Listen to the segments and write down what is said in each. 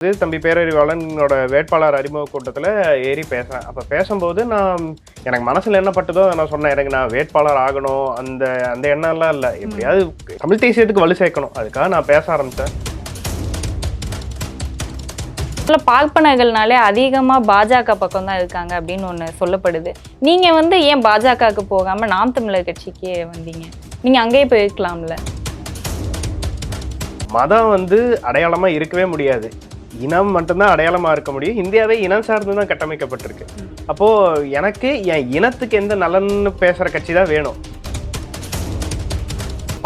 தம்பி பேரறிவாளனோட வேட்பாளர் அறிமுக கூட்டத்தில் ஏறி பேசுகிறேன். அப்போ பேசும்போது எனக்கு மனசில் என்ன பட்டுதோ நான் சொன்னேன். எனக்கு நான் வேட்பாளர் ஆகணும் அந்த அந்த எண்ணம்லாம் இல்லை. எப்படியாவது தமிழ் தேசியத்துக்கு வலு சேர்க்கணும், அதுக்காக நான் பேச ஆரம்பித்தேன். பார்ப்பனர்கள்னாலே அதிகமாக பாஜக பக்கம் தான் இருக்காங்க அப்படின்னு ஒன்று சொல்லப்படுது. நீங்கள் ஏன் பாஜகவுக்கு போகாமல் நாம் தமிழர் கட்சிக்கு வந்தீங்க? நீங்கள் அங்கேயே போயிருக்கலாம்ல. மதம் அடையாளமாக இருக்கவே முடியாது, இனம் மட்டும்தான் அடையாளமாக இருக்க முடியும். இந்தியாவே இனம் சார்ந்து தான் கட்டமைக்கப்பட்டிருக்கு. அப்போது எனக்கு என் இனத்துக்கு எந்த நலன்னு பேசுகிற கட்சி தான் வேணும்.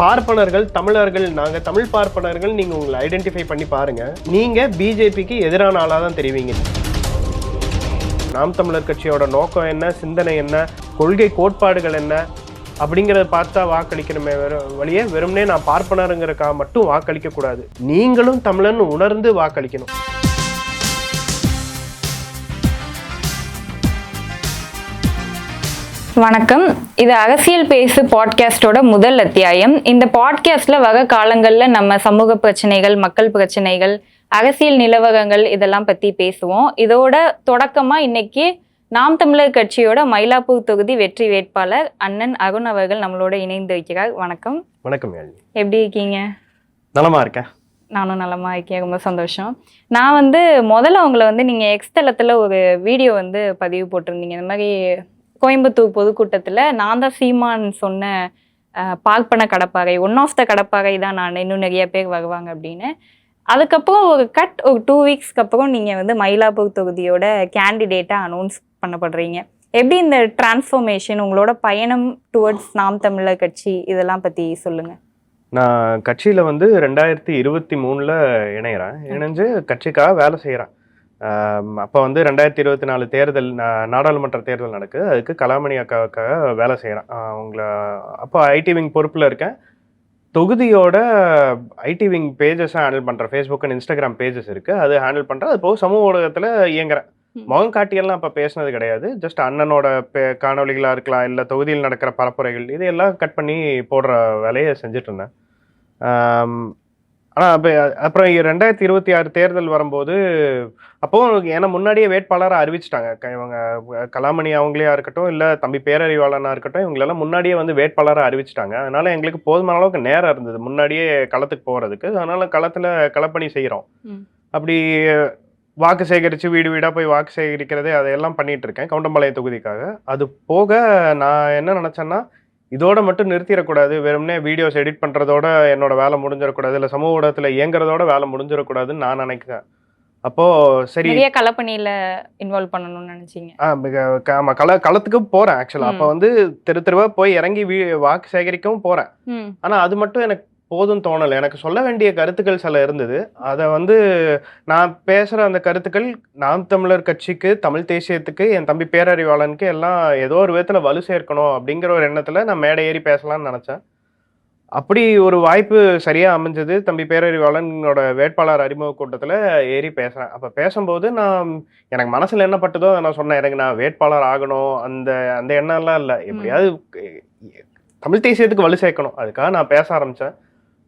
பார்ப்பனர்கள் தமிழர்கள், நாங்கள் தமிழ் பார்ப்பனர்கள், நீங்கள் உங்களை ஐடென்டிஃபை பண்ணி பாருங்கள். நீங்கள் பிஜேபிக்கு எதிரான ஆளாக தான் தெரிவிங்க. நாம் தமிழர் கட்சியோட நோக்கம் என்ன, சிந்தனை என்ன, கொள்கை கோட்பாடுகள் என்ன அப்படிங்கிறத பார்த்தா வாக்களிக்கணுமே வழியே வெறும்னே நான் பார்ப்பனருங்கிறக்காக மட்டும் வாக்களிக்க கூடாது. நீங்களும் தமிழன் உணர்ந்து வாக்களிக்கணும். வணக்கம், இது அரசியல் பேசு பாட்காஸ்டோட முதல் அத்தியாயம். இந்த பாட்காஸ்ட்ல வர காலங்களில் நம்ம சமூக பிரச்சனைகள், மக்கள் பிரச்சனைகள், அரசியல் நிலவரங்கள் இதெல்லாம் பற்றி பேசுவோம். இதோட தொடக்கமாக இன்னைக்கு நாம் தமிழர் கட்சியோட மயிலாப்பூர் தொகுதி வெற்றி வேட்பாளர் அண்ணன் அருண் அவர்கள் நம்மளோட இணைந்து வைக்கிறார். வணக்கம். வணக்கம். எப்படி இருக்கீங்க? நலமா இருக்கேன். நானும் நலமா இருக்கேன், ரொம்ப சந்தோஷம். நான் முதல்ல உங்களை நீங்கள் எக்ஸ் தளத்தில் ஒரு வீடியோ பதிவு போட்டிருந்தீங்க. இந்த மாதிரி கோயம்புத்தூர் பொதுக்கூட்டத்தில் நான் தான் சீமான் சொன்ன பார்ப்பன கடப்பாறை, ஒன் ஆஃப் த கடப்பாறை தான் நான், இன்னும் நிறைய பேர் வருவாங்க அப்படின்னு. அதுக்கப்புறம் ஒரு 2 வீக்ஸ்க்கு அப்புறம் நீங்கள் மயிலாப்பூர் தொகுதியோட கேண்டிடேட்டாக அனௌன்ஸ் பண்ணப்படுறீங்க. எப்படி இந்த டிரான்ஸ்ஃபர்மேஷன், உங்களோட பயணம் டுவர்ட்ஸ் நாம் தமிழர் கட்சி, இதெல்லாம் பற்றி சொல்லுங்கள். நான் கட்சியில் 2023 இணைகிறேன். இணைஞ்சு கட்சிக்காக வேலை செய்கிறேன். அப்போ 2024 தேர்தல், நாடாளுமன்ற தேர்தல் நடக்குது. அதுக்கு கலாமணி அக்காவுக்காக வேலை செய்கிறேன். அப்போ ஐடி விங் பொறுப்பில் இருக்கேன். தொகுதியோட ஐடி விங் பேஜஸை ஹேண்டில் பண்ணுறேன். ஃபேஸ்புக் அண்ட் இன்ஸ்டாகிராம் பேஜஸ் இருக்குது, அது ஹேண்டில் பண்ணுறேன். அது போக சமூக ஊடகத்தில் இயங்குறேன். முகம் காட்டியெல்லாம் அப்போ பேசினது கிடையாது. ஜஸ்ட் அண்ணனோட காணொலிகளாக இருக்கலாம், இல்லை தொகுதியில் நடக்கிற பரப்புரைகள், இதையெல்லாம் கட் பண்ணி போடுற வேலையை செஞ்சுட்டு இருந்தேன். ஆனால் அப்புறம் 2026 தேர்தல் வரும்போது அப்போது ஏன்னா முன்னாடியே வேட்பாளராக அறிவிச்சிட்டாங்க. இவங்க கலாமணி அவங்களே இருக்கட்டும், இல்லை தம்பி பேரறிவாளனாக இருக்கட்டும், இவங்களெல்லாம் முன்னாடியே வேட்பாளராக அறிவிச்சிட்டாங்க. அதனால எங்களுக்கு போதுமான அளவுக்கு நேரம் இருந்தது முன்னாடியே களத்துக்கு போகிறதுக்கு. அதனால களத்தில் களப்பணி செய்கிறோம். அப்படி வாக்கு சேகரித்து வீடு வீடாக போய் வாக்கு சேகரிக்கிறது அதையெல்லாம் பண்ணிகிட்டு இருக்கேன் கவுண்டம்பாளையம் தொகுதிக்காக. அது போக நான் என்ன நினச்சேன்னா, இதோட மட்டும் நிறுத்திடக்கூடாது, வெறும்னே வீடியோஸ் எடிட் பண்ணுறதோட என்னோட வேலை முடிஞ்சிடக்கூடாது, இல்லை சமூக ஊடகத்தில் இயங்குறதோட வேலை முடிஞ்சிடக்கூடாதுன்னு நான் நினைக்கிறேன். அப்போது சரி, நிறைய களப்பணியில் இன்வால்வ் பண்ணணும்னு நினச்சிங்க? ஆமாம், களத்துக்கு போகிறேன். ஆக்சுவலாக அப்போ தெருவாக போய் இறங்கி வாக்கு சேகரிக்கவும் போகிறேன். ஆனால் அது மட்டும் எனக்கு போதும் தோணலை. எனக்கு சொல்ல வேண்டிய கருத்துக்கள் சில இருந்தது. அதை நான் பேசுகிற அந்த கருத்துக்கள் நாம் தமிழர் கட்சிக்கு, தமிழ் தேசியத்துக்கு, என் தம்பி பேரறிவாளனுக்கு எல்லாம் ஏதோ ஒரு விதத்தில் வலு சேர்க்கணும் அப்படிங்கிற ஒரு எண்ணத்தில் நான் மேடை ஏறி பேசலாம்னு நினச்சேன். அப்படி ஒரு வாய்ப்பு சரியாக அமைஞ்சது. தம்பி பேரறிவாளனோட வேட்பாளர் அறிமுக கூட்டத்தில் ஏறி பேசுகிறேன். அப்போ பேசும்போது எனக்கு மனசில் என்ன பட்டுதோ நான் சொன்னேன். எனக்கு நான் வேட்பாளர் ஆகணும் அந்த அந்த எண்ணம்லாம் இல்லை. எப்படியாவது தமிழ் தேசியத்துக்கு வலு சேர்க்கணும், அதுக்காக நான் பேச ஆரம்பித்தேன்.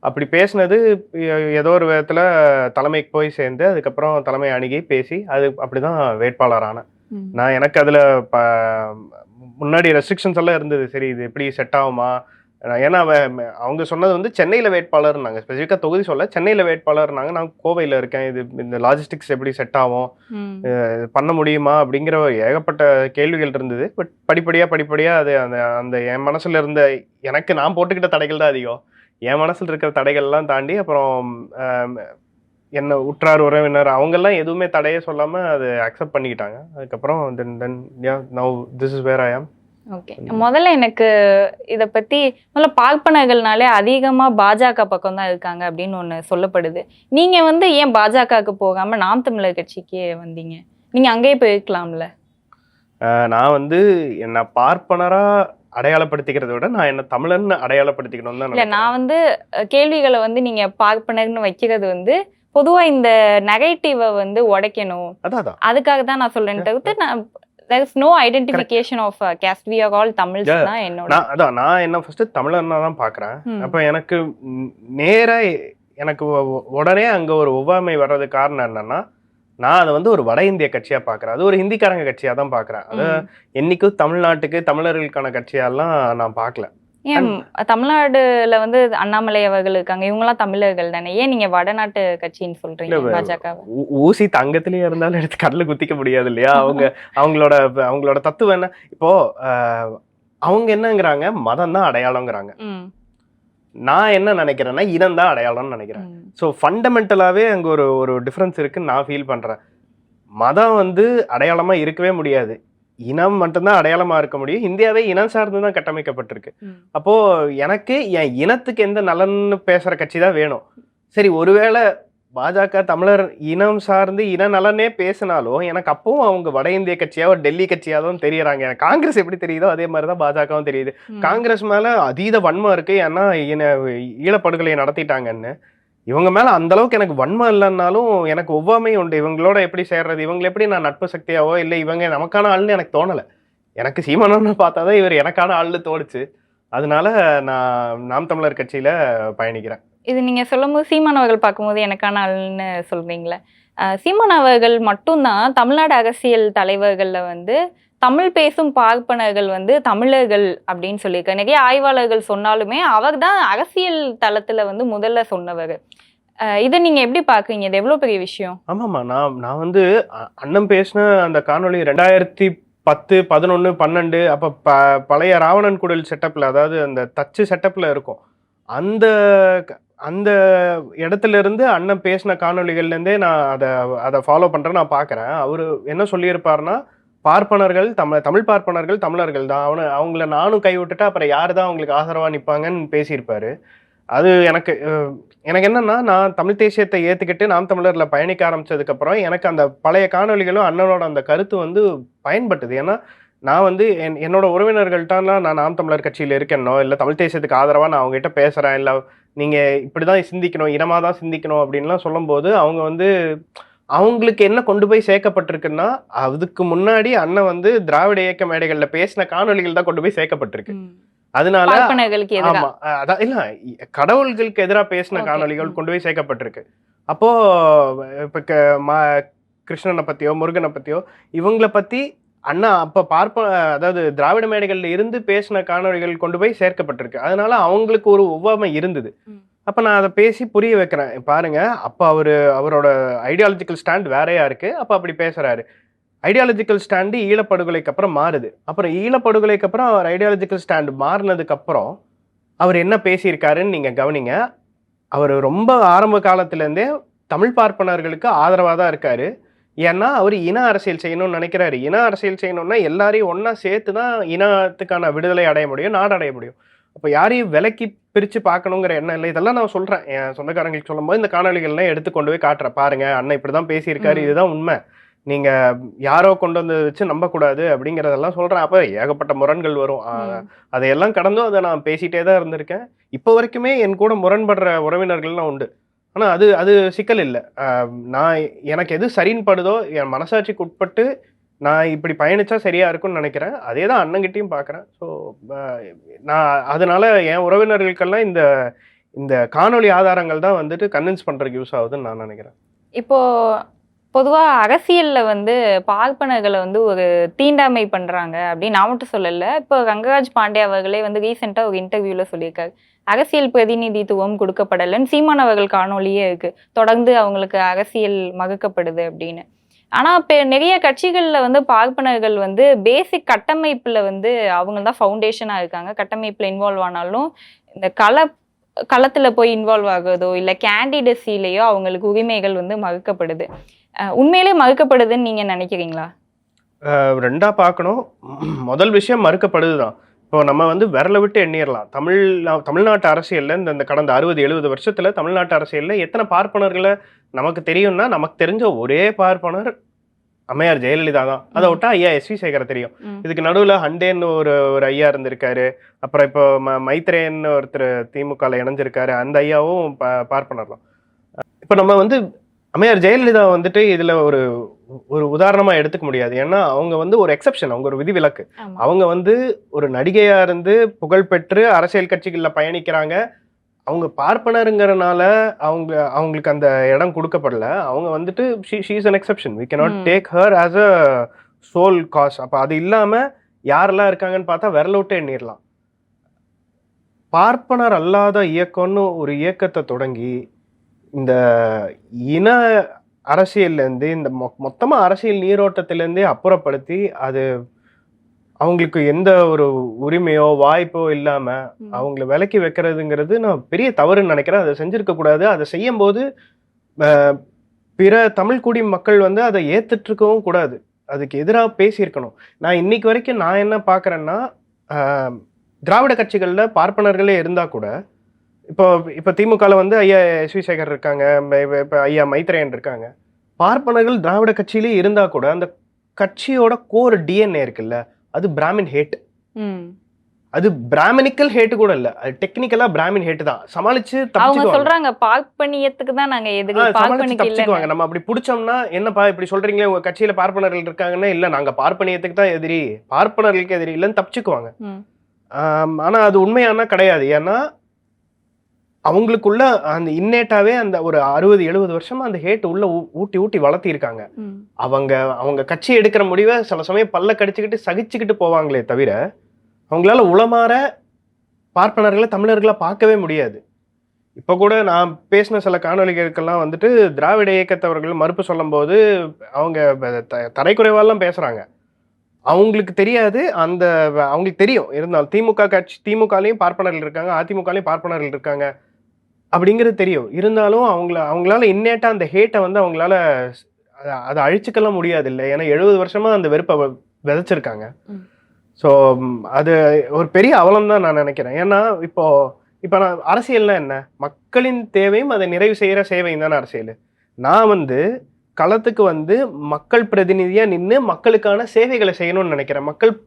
அப்படி பேசினது ஏதோ ஒரு விதத்தில் தலைமைக்கு போய் சேர்ந்து, அதுக்கப்புறம் தலைமை அணுகி பேசி அப்படி தான் வேட்பாளரானேன். நான் எனக்கு அதில் முன்னாடி ரெஸ்ட்ரிக்ஷன்ஸ் எல்லாம் இருந்தது. சரி, இது எப்படி செட் ஆகுமா? ஏன்னா அவங்க சொன்னது சென்னையில் வேட்பாளர்னாங்க, ஸ்பெசிஃபிக்காக தொகுதி சொல்ல சென்னையில் வேட்பாளர்னாங்க. நான் கோவையில் இருக்கேன், இது இந்த லாஜிஸ்டிக்ஸ் எப்படி செட் ஆகும், பண்ண முடியுமா அப்படிங்கிற ஏகப்பட்ட கேள்விகள் இருந்தது. பட் படிப்படியாக அது அந்த அந்த என் மனசில் இருந்த, எனக்கு நான் போட்டுக்கிட்ட தடைகள் தான் அதிகம். என் மனசில் இருக்கிற தடைகள்லாம் தாண்டி அப்புறம் என்ன உற்றார் உறவினர் அவங்கெல்லாம் எதுவுமே தடையே சொல்லாமல் அதை அக்செப்ட் பண்ணிக்கிட்டாங்க. அதுக்கப்புறம் நவ் திஸ் இஸ் வேர் ஐ ஆம். ஓகே, முதல்ல எனக்கு இதை பற்றி பார்ப்பனர்கள்னாலே அதிகமாக பாஜக பக்கம் தான் இருக்காங்க அப்படின்னு ஒன்று சொல்லப்படுது. நீங்கள் ஏன் பாஜகவுக்கு போகாமல் நாம் தமிழர் கட்சிக்கு வந்தீங்க? நீங்கள் அங்கேயே போயிருக்கலாம்ல. நான் என்ன பார்ப்பனராக அடையாளப்படுத்திக்கிறத விட நான் என்ன தமிழன்னு அடையாளப்படுத்திக்கணும் தான். இல்லை, நான் கேள்விகளை நீங்கள் பார்ப்பனர்னு வைக்கிறது பொதுவா இந்த நெகட்டிவை உடைக்கணும், அதுக்காக தான் நான் சொல்றேன். தவிர்த்து there is no identification of caste, we are all Tamils தான் என்னோட. நான் என்ன ஃபர்ஸ்ட் தமிழன்னா தான் பார்க்குறேன். அப்போ எனக்கு நேராக எனக்கு உடனே அங்கே ஒரு ஒவ்வாமை வர்றது காரணம் என்னன்னா, நான் அதை வந்து ஒரு வட இந்திய கட்சியா பாக்குறேன். அது ஒரு ஹிந்திக்காரங்க கட்சியா தான் பாக்குறேன். அது என்னைக்கும் தமிழ்நாட்டுக்கு தமிழர்களுக்கான கட்சியாலாம் நான் பார்க்கல. ஏன் தமிழ்நாடுல வந்து அண்ணாமலை அவர்கள் இருக்காங்க, இவங்கெல்லாம் தமிழர்கள் தானே, ஏன் நீங்க வடநாட்டு கட்சின்னு சொல்றீங்க பாஜக? ஊசி தங்கத்திலேயே இருந்தாலும் எடுத்து கடல குத்திக்க முடியாது இல்லையா? அவங்களோட தத்துவம் என்ன? இப்போ அவங்க என்னங்கிறாங்க, மதம் தான் அடையாளங்கிறாங்க. நான் என்ன நினைக்கிறேன்னா இனம் தான் அடையாளம்னு நினைக்கிறேன். ஸோ ஃபண்டமெண்டலாவே அங்க ஒரு டிஃபரன்ஸ் இருக்குன்னு நான் ஃபீல் பண்றேன். மதம் வந்து அடையாளமா இருக்கவே முடியாது, இனம் மட்டும்தான் அடையாளமா இருக்க முடியும். இந்தியாவே இனம் சார்ந்து தான் கட்டமைக்கப்பட்டிருக்கு. அப்போ எனக்கு என் இனத்துக்கு எந்த நலன்னு பேசுற கட்சி தான் வேணும். சரி, ஒருவேளை பாஜக தமிழர் இனம் சார்ந்து இன நலனே பேசினாலும் எனக்கு அப்பவும் அவங்க வட இந்திய கட்சியா ஒரு டெல்லி கட்சியா தான் தெரியறாங்க. எனக்கு காங்கிரஸ் எப்படி தெரியுதோ அதே மாதிரிதான் பாஜகவும் தெரியுது. காங்கிரஸ் மேல அதீத வன்மம் இருக்கு, ஏன்னா ஈழப்படுகொலையை நடத்திட்டாங்கன்னு. இவங்க மேல அந்த அளவுக்கு எனக்கு வன்மம் இல்லைன்னாலும் எனக்கு ஒவ்வாமை உண்டு. இவங்களோட எப்படி சேர்றது, இவங்களை எப்படி நான் நட்பு சக்தியாவோ இல்லை இவங்க நமக்கான ஆள்னு எனக்கு தோணலை. எனக்கு சீமானன்னு பார்த்தாதான் இவர் எனக்கான ஆள்னு தோணுச்சு. அதனால நான் நாம் தமிழர் கட்சியில பயணிக்கிறேன். இது நீங்க சொல்லும் போது சீமான் அவர்கள் பார்க்கும்போது எனக்கான ஆள்னு சொல்றீங்களே, சீமான் அவர்கள் மட்டும்தான் தமிழ்நாடு அரசியல் தலைவர்கள்ல வந்து தமிழ் பேசும் பார்ப்பனர்கள் வந்து தமிழர்கள் அப்படின்னு சொல்லியிருக்காரு. நிறைய ஆய்வாளர்கள் சொன்னாலுமே அவர் தான் அரசியல் தளத்துல வந்து முதல்ல சொன்னவர். இதை நீங்க எப்படி பாக்குறீங்க? இது எவ்வளவு பெரிய விஷயம்? ஆமாமா, நான் வந்து அண்ணன் பேசின அந்த காணொலி 2010, 11, 12 அப்ப பழைய ராவணன் குடில் செட்டப்ல, அதாவது அந்த தச்சு செட்டப்ல இருக்கும். அந்த இடத்துல இருந்து அண்ணன் பேசின காணொலிகள்ல இருந்தே நான் அதை ஃபாலோ பண்றேன், நான் பாக்குறேன். அவரு என்ன சொல்லியிருப்பாருன்னா, பார்ப்பனர்கள் தமிழ் பார்ப்பனர்கள் தமிழர்கள் தான், அவங்கள நானும் கைவிட்டுட்டா அப்புறம் யாரு தான் அவங்களுக்கு ஆதரவா நிற்பாங்கன்னு பேசியிருப்பாரு. அது எனக்கு என்னன்னா, நான் தமிழ் தேசியத்தை ஏத்துக்கிட்டு நாம் தமிழர்ல பயணிக்க ஆரம்பிச்சதுக்கு அப்புறம் எனக்கு அந்த பழைய காணொலிகளும் அண்ணனோட அந்த கருத்து வந்து பயன்பட்டது. ஏன்னா நான் வந்து என்னோட உறவினர்கள்ட்டான்லாம் நான் நாம் தமிழர் கட்சியில இருக்கேனோ இல்லை தமிழ் தேசியத்துக்கு ஆதரவா நான் அவங்ககிட்ட பேசுறேன், இல்லை நீங்க இப்படிதான் சிந்திக்கணும், இனமா தான் சிந்திக்கணும் அப்படின்லாம் சொல்லும் போது அவங்க வந்து அவங்களுக்கு என்ன கொண்டு போய் சேர்க்கப்பட்டிருக்குன்னா, அதுக்கு முன்னாடி அண்ணன் வந்து திராவிட இயக்க மேடைகள்ல பேசின காணொலிகள் தான் கொண்டு போய் சேர்க்கப்பட்டிருக்கு. அதனால ஆமா, அதான் இல்ல, கடவுள்களுக்கு எதிராக பேசின காணொலிகள் கொண்டு போய் சேர்க்கப்பட்டிருக்கு. அப்போ இப்ப கிருஷ்ணனை பத்தியோ முருகனை பத்தியோ இவங்களை பத்தி அண்ணா அப்ப அதாவது திராவிட மேடைகள்ல இருந்து பேசின காணொலிகள் கொண்டு போய் சேர்க்கப்பட்டிருக்கு. அதனால அவங்களுக்கு ஒரு ஒவ்வாமை இருந்தது. அப்ப நான் அதை பேசி புரிய வைக்கிறேன். பாருங்க, அப்ப அவரோட ஐடியாலஜிக்கல் ஸ்டாண்ட் வேறையா இருக்கு, அப்ப அப்படி பேசுறாரு. ஐடியாலஜிக்கல் ஸ்டாண்டு ஈழப்படுகொலைக்கு அப்புறம் மாறுது. அப்புறம் ஈழப்படுகொலைக்கு அப்புறம் அவர் ஐடியாலஜிக்கல் ஸ்டாண்டு மாறினதுக்கு அப்புறம் அவர் என்ன பேசியிருக்காருன்னு நீங்க கவனிங்க. அவர் ரொம்ப ஆரம்ப காலத்துல இருந்தே தமிழ் பார்ப்பனர்களுக்கு ஆதரவா தான் இருக்காரு. ஏன்னா அவர் இன அரசியல் செய்யணும்னு நினைக்கிறாரு. இன அரசியல் செய்யணும்னா எல்லாரையும் ஒன்னா சேர்த்துதான் இனத்துக்கான விடுதலை அடைய முடியும், நாடு அடைய முடியும். அப்ப யாரையும் விலைக்கு பிரிச்சு பார்க்கணுங்கிற எண்ணம் இல்லை. இதெல்லாம் நான் சொல்றேன் என் சொந்தக்காரங்களுக்கு சொல்லும் போது இந்த காணொலிகள்லாம் எடுத்து கொண்டு போய் காட்டுறேன். பாருங்க, அண்ணன் இப்படிதான் பேசியிருக்காரு, இதுதான் உண்மை, நீங்க யாரோ கொண்டு வந்து வச்சு நம்பக்கூடாது அப்படிங்கிறதெல்லாம் சொல்றேன். அப்ப ஏகப்பட்ட முரண்கள் வரும். அதையெல்லாம் கடந்தும் அதை நான் பேசிட்டே தான் இருந்திருக்கேன். இப்போ வரைக்குமே என் கூட முரண்படுற உறவினர்கள்லாம் உண்டு. ஆனா அது சிக்கல் இல்லை. நான் எனக்கு எது சரின்னு படுதோ என் மனசாட்சிக்கு உட்பட்டு நான் இப்படி பயணிச்சா சரியா இருக்கும்னு நினைக்கிறேன். அதே தான் அண்ணங்கிட்டையும் பார்க்குறேன். ஸோ நான் அதனால என் உறவினர்களுக்கெல்லாம் இந்த காணொலி ஆதாரங்கள் தான் வந்துட்டு கன்வின்ஸ் பண்றதுக்கு யூஸ் ஆகுதுன்னு நான் நினைக்கிறேன். இப்போ பொதுவா அரசியல்ல வந்து பார்ப்பனர்களை வந்து ஒரு தீண்டாமை பண்றாங்க அப்படின்னு நான் மட்டும் சொல்லல. இப்போ ரங்கராஜ் பாண்டே அவர்களே வந்து ரீசெண்டா ஒரு இன்டர்வியூல சொல்லியிருக்காரு, அரசியல் பிரதிநிதித்துவம் கொடுக்கப்படலைன்னு. சீமான் அவர்கள் காணொலியே இருக்கு, தொடர்ந்து அவங்களுக்கு அரசியல் மறுக்கப்படுது அப்படின்னு. ஆனா இப்போ நிறைய கட்சிகள்ல வந்து பார்ப்பனர்கள் வந்து பேசிக் கட்டமைப்புல வந்து அவங்க தான் ஃபவுண்டேஷனா இருக்காங்க. கட்டமைப்புல இன்வால்வ் ஆனாலும் இந்த களத்துல போய் இன்வால்வ் ஆகுறதோ இல்லை கேண்டிடேசிலேயோ அவங்களுக்கு உரிமைகள் வந்து மறுக்கப்படுது. உண்மையிலே மறுக்கப்படுதுன்னு நீங்க நினைக்கிறீங்களா? ரெண்டா பார்க்கணும். முதல் விஷயம் மறுக்கப்படுதுதான். இப்போ நம்ம வந்து விரல விட்டு எண்ணிடலாம். தமிழ்நாட்டு அரசியல்ல இந்த கடந்த 60-70 வருஷத்துல தமிழ்நாட்டு அரசியல்ல எத்தனை பார்ப்பனர்களை நமக்கு தெரியும்னா, நமக்கு தெரிஞ்ச ஒரே பார்ப்பனர் அம்மையார் ஜெயலலிதா தான். அதை விட்டா ஐயா எஸ்.வி. சேகரை தெரியும். இதுக்கு நடுவுல ஹண்டேன்னு ஒரு ஐயா இருந்திருக்காரு. அப்புறம் இப்போ மைத்ரேன்னு ஒருத்தர் திமுகல இணைஞ்சிருக்காரு, அந்த ஐயாவும் பார்ப்பனர் தான். இப்ப நம்ம வந்து அம்மையார் ஜெயலலிதா வந்துட்டு இதுல ஒரு உதாரணமா எடுத்துக்க முடியாது. ஏன்னா அவங்க வந்து ஒரு எக்ஸெப்ஷன், அவங்க ஒரு விதிவிலக்கு. அவங்க வந்து ஒரு நடிகையா இருந்து புகழ் பெற்று அரசியல் கட்சிகள்ல பயணிக்கிறாங்க. அவங்க பார்ப்பனருங்கிறனால அவங்களுக்கு அந்த இடம் கொடுக்கப்படல. அவங்க வந்துட்டு she is an exception. We cannot take her as a sole cause. அப்ப அது இல்லாம யாரெல்லாம் இருக்காங்கன்னு பார்த்தா விரல விட்டு எண்ணிடலாம். பார்ப்பனர் அல்லாத இயக்கம்னு ஒரு இயக்கத்தை தொடங்கி இந்த இன அரசியல்லேருந்து இந்த மொத்தமா அரசியல் நீரோட்டத்திலேருந்தே அப்புறப்படுத்தி அது அவங்களுக்கு எந்த ஒரு உரிமையோ வாய்ப்போ இல்லாம அவங்கள விலக்கி வைக்கிறதுங்கிறது நான் பெரிய தவறுன்னு நினைக்கிறேன். அதை செஞ்சிருக்க கூடாது. அதை செய்யும் போது பிற தமிழ் குடி மக்கள் வந்து அதை ஏத்துட்டு இருக்கவும் கூடாது. அதுக்கு எதிராக பேசியிருக்கணும். நான் இன்னைக்கு வரைக்கும் நான் என்ன பாக்குறேன்னா, திராவிட கட்சிகள்ல பார்ப்பனர்களே இருந்தா கூட இப்போ திமுகல வந்து ஐயா எஸ்.வி. சேகர் இருக்காங்க, இப்போ ஐயா மைத்ரேயன் இருக்காங்க. பார்ப்பனர்கள் திராவிட கட்சியிலே இருந்தா கூட அந்த கட்சியோட கோர் டிஎன்ஏ இருக்குல்ல, அது பிராமின் ஹேட். அது பிராமணிக்கல் ஹேட் கூட இல்ல, அது டெக்னிக்கலா பிராமின் ஹேட் தான். சமாளிச்சு அவங்க சொல்றாங்க பார்ப்பனியத்துக்கு தான் நாங்க எதுக்கு தப்பிச்சுக்குவாங்க. நம்ம அப்படி புடிச்சோம்னா, என்னப்பா இப்படி சொல்றீங்களே உங்க கட்சியில பார்ப்பனர்கள் இருக்காங்கன்னா, இல்ல நாங்க பார்ப்பனியத்துக்கு தான் எதிரி, பார்ப்பனர்களுக்கு எதிரி இல்லைன்னு தப்பிச்சுக்குவாங்க. ஆனா அது உண்மையானா கிடையாது. ஏன்னா அவங்களுக்குள்ள அந்த இன்னேட்டாவே அந்த ஒரு 60-70 வருஷமா அந்த ஹேட் உள்ள ஊட்டி ஊட்டி வளர்த்தி இருக்காங்க. அவங்க கட்சி எடுக்கிற முடிவை சில சமயம் பல்ல கடிச்சுக்கிட்டு சகிச்சுக்கிட்டு போவாங்களே தவிர அவங்களால உளமாற பார்ப்பனர்களை தமிழர்களை பார்க்கவே முடியாது. இப்ப கூட நான் பேசின சில காணொலிகளுக்கெல்லாம் வந்துட்டு திராவிட இயக்கத்தவர்கள் மறுப்பு சொல்லும் போது அவங்க தரைக்குறைவாலாம் பேசுறாங்க. அவங்களுக்கு தெரியாது, அவங்களுக்கு தெரியும். இருந்தாலும் திமுகலையும் பார்ப்பனர்கள் இருக்காங்க, அதிமுகலையும் பார்ப்பனர்கள் இருக்காங்க அப்படிங்கிறது தெரியும். இருந்தாலும் அவங்களால இன்னேட்டா அந்த ஹேட்டை வந்து அவங்களால அதை அழிச்சுக்கலாம் முடியாது இல்லை. ஏன்னா 70 வருஷமா அந்த வெறுப்பை விதைச்சிருக்காங்க. ஸோ அது ஒரு பெரிய அவலம் தான் நான் நினைக்கிறேன். ஏன்னா இப்போ நான் அரசியல்னா என்ன, மக்களின் தேவையும் அதை நிறைவு செய்யற சேவையும் தானே அரசியல். நான் வந்து களத்துக்கு வந்து மக்கள் பிரதிநிதியா நின்று மக்களுக்கான சேவைகளை செய்யணும்னு நினைக்கிறேன். மக்கள்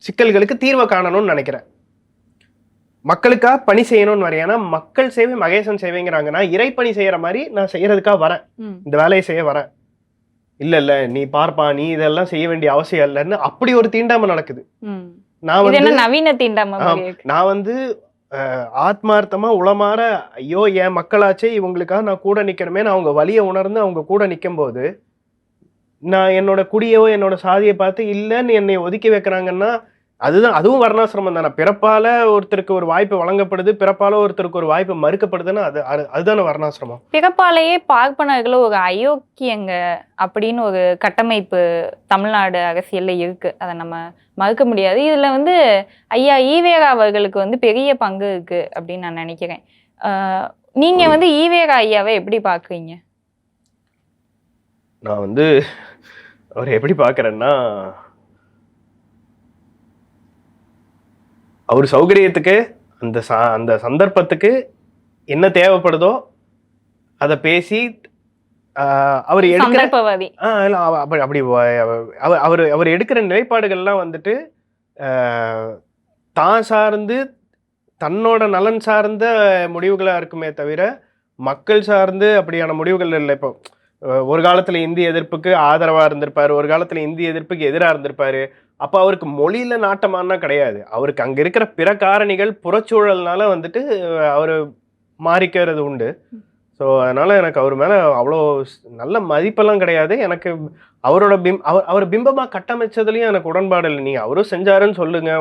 சிக்கல்களுக்கு தீர்வை காணணும்னு நினைக்கிறேன். மக்களுக்காக பணி செய்யணும்னு வரேன். ஏன்னா மக்கள் சேவை மகேசன் சேவைங்கிறாங்க. நான் இறைப்பணி செய்யற மாதிரி நான் செய்யறதுக்காக வரேன், இந்த வேலையை செய்ய வரேன். இல்ல நீ பார்ப்பா, நீ இதெல்லாம் செய்ய வேண்டிய அவசியம் இல்லைன்னு அப்படி ஒரு தீண்டாம நடக்குது. நான் வந்து ஆத்மார்த்தமா உளமாற ஐயோ என் மக்களாச்சே இவங்களுக்காக நான் கூட நிக்கணுமே, நான் அவங்க வலியை உணர்ந்து அவங்க கூட நிற்கும் போது நான் என்னோட குடியவோ என்னோட சாதியை பார்த்து இல்லைன்னு என்னை ஒதுக்கி வைக்கிறாங்கன்னா அதுவும் வர்ணாசிரமம் தானே. பிறப்பால ஒருத்தருக்கு ஒரு வாய்ப்பு வழங்கப்படுது, பிறப்பால ஒருத்தருக்கு ஒரு வாய்ப்பு மறுக்கப்படுதுன்னா அதுதானே வர்ணாசிரமம். பிறப்பாலேயே பார்ப்பனர்கள் ஒரு அயோக்கியங்க அப்படின்னு ஒரு கட்டமைப்பு தமிழ்நாடு அரசியல்ல இருக்கு. அதை நம்ம மறுக்க முடியாது. இதுல வந்து ஐயா ஈவேரா அவர்களுக்கு வந்து பெரிய பங்கு இருக்கு அப்படின்னு நான் நினைக்கிறேன். நீங்க வந்து ஈவேரா ஐயாவை எப்படி பாக்குறீங்க? நான் வந்து அவர் எப்படி பாக்குறேன்னா, அவர் சௌகரியத்துக்கு அந்த சந்தர்ப்பத்துக்கு என்ன தேவைப்படுதோ அதை பேசி அவர் அவர் எடுக்கிற நிலைப்பாடுகள்லாம் வந்துட்டு தான் சார்ந்து தன்னோட நலன் சார்ந்த முடிவுகளா இருக்குமே தவிர மக்கள் சார்ந்து அப்படியான முடிவுகள் இல்லை. இப்போ ஒரு காலத்துல இந்திய எதிர்ப்புக்கு ஆதரவா இருந்திருப்பாரு, ஒரு காலத்துல இந்திய எதிர்ப்புக்கு எதிராக இருந்திருப்பாரு. அப்ப அவருக்கு மொழியில நாட்டமானா கிடையாது, அவருக்கு அங்க இருக்கிற பிற காரணிகள் புறச்சூழல்னால வந்துட்டு அவரு மாறிக்கிறது உண்டு. ஸோ அதனால எனக்கு அவர் மேல அவ்வளோ நல்ல மதிப்பெல்லாம் கிடையாது. எனக்கு அவரோட அவர் பிம்பமா கட்டமைச்சதுலயும் எனக்கு உடன்பாடு இல்லை. நீங்க அவரும் செஞ்சாருன்னு சொல்லுங்க,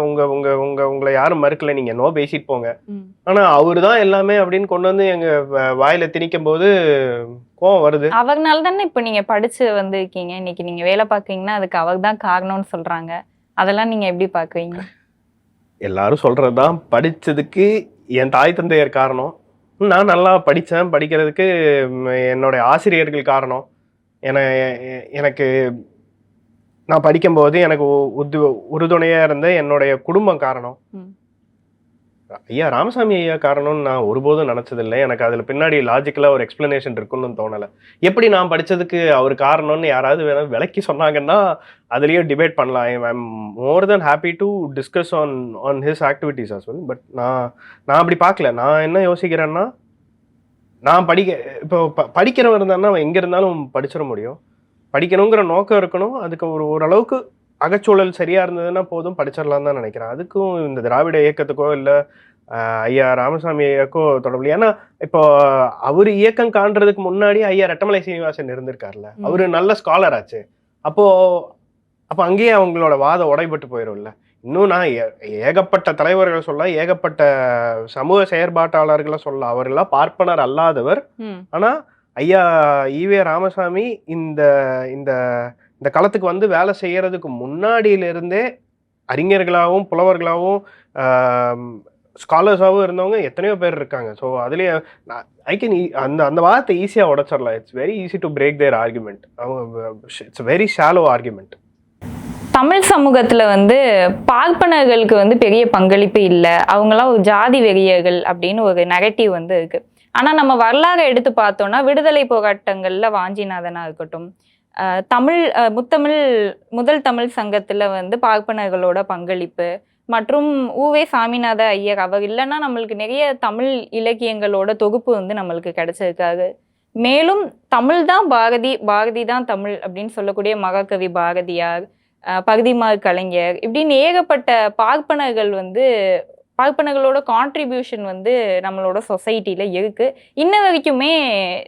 உங்களை யாரும் மறுக்கல, நீங்க நோ பேசிட்டு போங்க. ஆனா அவரு தான் எல்லாமே அப்படின்னு கொண்டு வந்து எங்க வாயில திணிக்கும் போது கோவம் வருது. அவர்னால தானே இப்ப நீங்க படிச்சு வந்திருக்கீங்க, இன்னைக்கு நீங்க வேலை பாக்குறீங்கன்னா அதுக்கு அவர் தான் காரணம்னு சொல்றாங்க. அதெல்லாம் நீங்க எப்படி பாக்குறீங்க? எல்லாரும் சொல்றதுதான், படிச்சதுக்கு என் தாய் தந்தையர் காரணம், நான் நல்லா படித்தேன், படிக்கிறதுக்கு என்னுடைய ஆசிரியர்கள் காரணம், எனக்கு நான் படிக்கும்போது எனக்கு உறுதுணையாக இருந்த என்னுடைய குடும்பம் காரணம், ஐயா ராமசாமி ஐயா காரணம்னு நான் ஒருபோதும் நினச்சதில்லை. எனக்கு அதில் பின்னாடி லாஜிக்கலாக ஒரு எக்ஸ்பிளனேஷன் இருக்குன்னு தோணலை. எப்படி நான் படித்ததுக்கு அவர் காரணம்னு யாராவது விளக்கி சொன்னாங்கன்னா அதுலேயே டிபேட் பண்ணலாம். I am more than happy to discuss on his activities as well. But நான் அப்படி பார்க்கல. நான் என்ன யோசிக்கிறேன்னா, நான் இப்போ படிக்கிறவன் இருந்தான்னா அவன் எங்கே இருந்தாலும் படிச்சிட முடியும். படிக்கணுங்கிற நோக்கம் இருக்கணும், அதுக்கு ஓரளவுக்கு அகச்சூழல் சரியா இருந்ததுன்னா போதும், படிச்சிடலாம் தான் நினைக்கிறேன். அதுக்கும் இந்த திராவிட இயக்கத்துக்கோ இல்லை ஐயா ராமசாமி ஐயாக்கும் தொடர்பு. ஏன்னா இப்போ அவரு இயக்கம் காண்றதுக்கு முன்னாடி ஐயா ரெட்டமலை சீனிவாசன் இருந்திருக்காருல்ல, அவரு நல்ல ஸ்காலர் ஆச்சு. அப்போ அங்கேயே அவங்களோட வாதம் உடைபட்டு போயிடும்ல. இன்னும் நான் ஏகப்பட்ட தலைவர்கள் சொல்ல, ஏகப்பட்ட சமூக செயற்பாட்டாளர்களை சொல்ல, அவரெல்லாம் பார்ப்பனர் அல்லாதவர். ஆனா ஐயா ஈவே ராமசாமி இந்த இந்த இந்த களத்துக்கு வந்து வேலை செய்யறதுக்கு முன்னாடியிலிருந்தே அறிஞர்களாகவும் புலவர்களாகவும் ஸ்காலர்ஸாகவும் இருந்தவங்க எத்தனையோ பேர் இருக்காங்க. ஸோ அதுலேயே ஐ கேன் அந்த வாதத்தை ஈஸியாக உடைச்சிடலாம். It's very easy to break their argument. It's very shallow argument. Tamil சமூகத்துல வந்து பார்ப்பனர்களுக்கு வந்து பெரிய பங்களிப்பு இல்லை, அவங்களாம் ஒரு ஜாதி வெறியர்கள் அப்படின்னு ஒரு நெகட்டிவ் வந்து இருக்கு. ஆனா நம்ம வரலாறு எடுத்து பார்த்தோம்னா விடுதலை போராட்டங்கள்ல வாஞ்சிநாதனா இருக்கட்டும், முதல் தமிழ் சங்கத்துல வந்து பார்ப்பனர்களோட பங்களிப்பு, மற்றும் ஊவே சாமிநாத ஐயர் அவர் இல்லைன்னா நம்மளுக்கு நிறைய தமிழ் இலக்கியங்களோட தொகுப்பு வந்து நம்மளுக்கு கிடைச்சிருக்காரு. மேலும் தமிழ் தான் பாரதி தான் தமிழ் அப்படின்னு சொல்லக்கூடிய மகாகவி பாரதியார், பகுதிமார் கலைஞர், இப்படின்னு ஏகப்பட்ட பார்ப்பனர்களோட கான்ட்ரிபியூஷன் வந்து நம்மளோட சொசைட்டில இருக்கு. இன்ன வரைக்குமே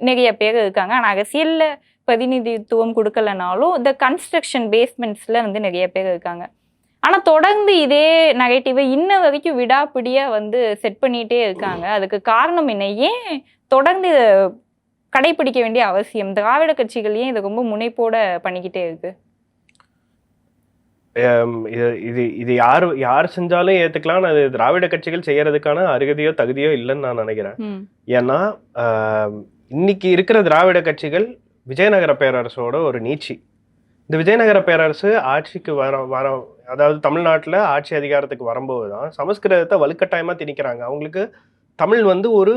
நிறைய பேர் இருக்காங்க. ஆனால் அரசியல்ல பிரதிநிதித்துவம் கொடுக்கலனாலும் இந்த கன்ஸ்ட்ரக்ஷன் பேஸ்மெண்ட்ஸ்ல வந்து நிறைய பேர் இருக்காங்க. ஆனா தொடர்ந்து இதே நெகட்டிவை இன்ன வரைக்கும் விடாப்பிடியா வந்து செட் பண்ணிட்டே இருக்காங்க. அதுக்கு காரணம் என்ன? ஏன் தொடர்ந்து இதை கடைபிடிக்க வேண்டிய அவசியம்? திராவிட கட்சிகள் ஏன் இதை ரொம்ப முனைப்போட பண்ணிக்கிட்டே இருக்கு? இது யார் செஞ்சாலும் ஏத்துக்கலாம். அது திராவிட கட்சிகள் செய்யறதுக்கான அருகதையோ தகுதியோ இல்லைன்னு நான் நினைக்கிறேன். ஏன்னா இன்னைக்கு இருக்கிற திராவிட கட்சிகள் விஜயநகர பேரரசோட ஒரு நீட்சி. இந்த விஜயநகர பேரரசு ஆட்சிக்கு வர அதாவது தமிழ்நாட்டில் ஆட்சி அதிகாரத்துக்கு வரும்போது தான் சமஸ்கிருதத்தை வலுக்கட்டாயமாக திணிக்கிறாங்க. அவங்களுக்கு தமிழ் வந்து ஒரு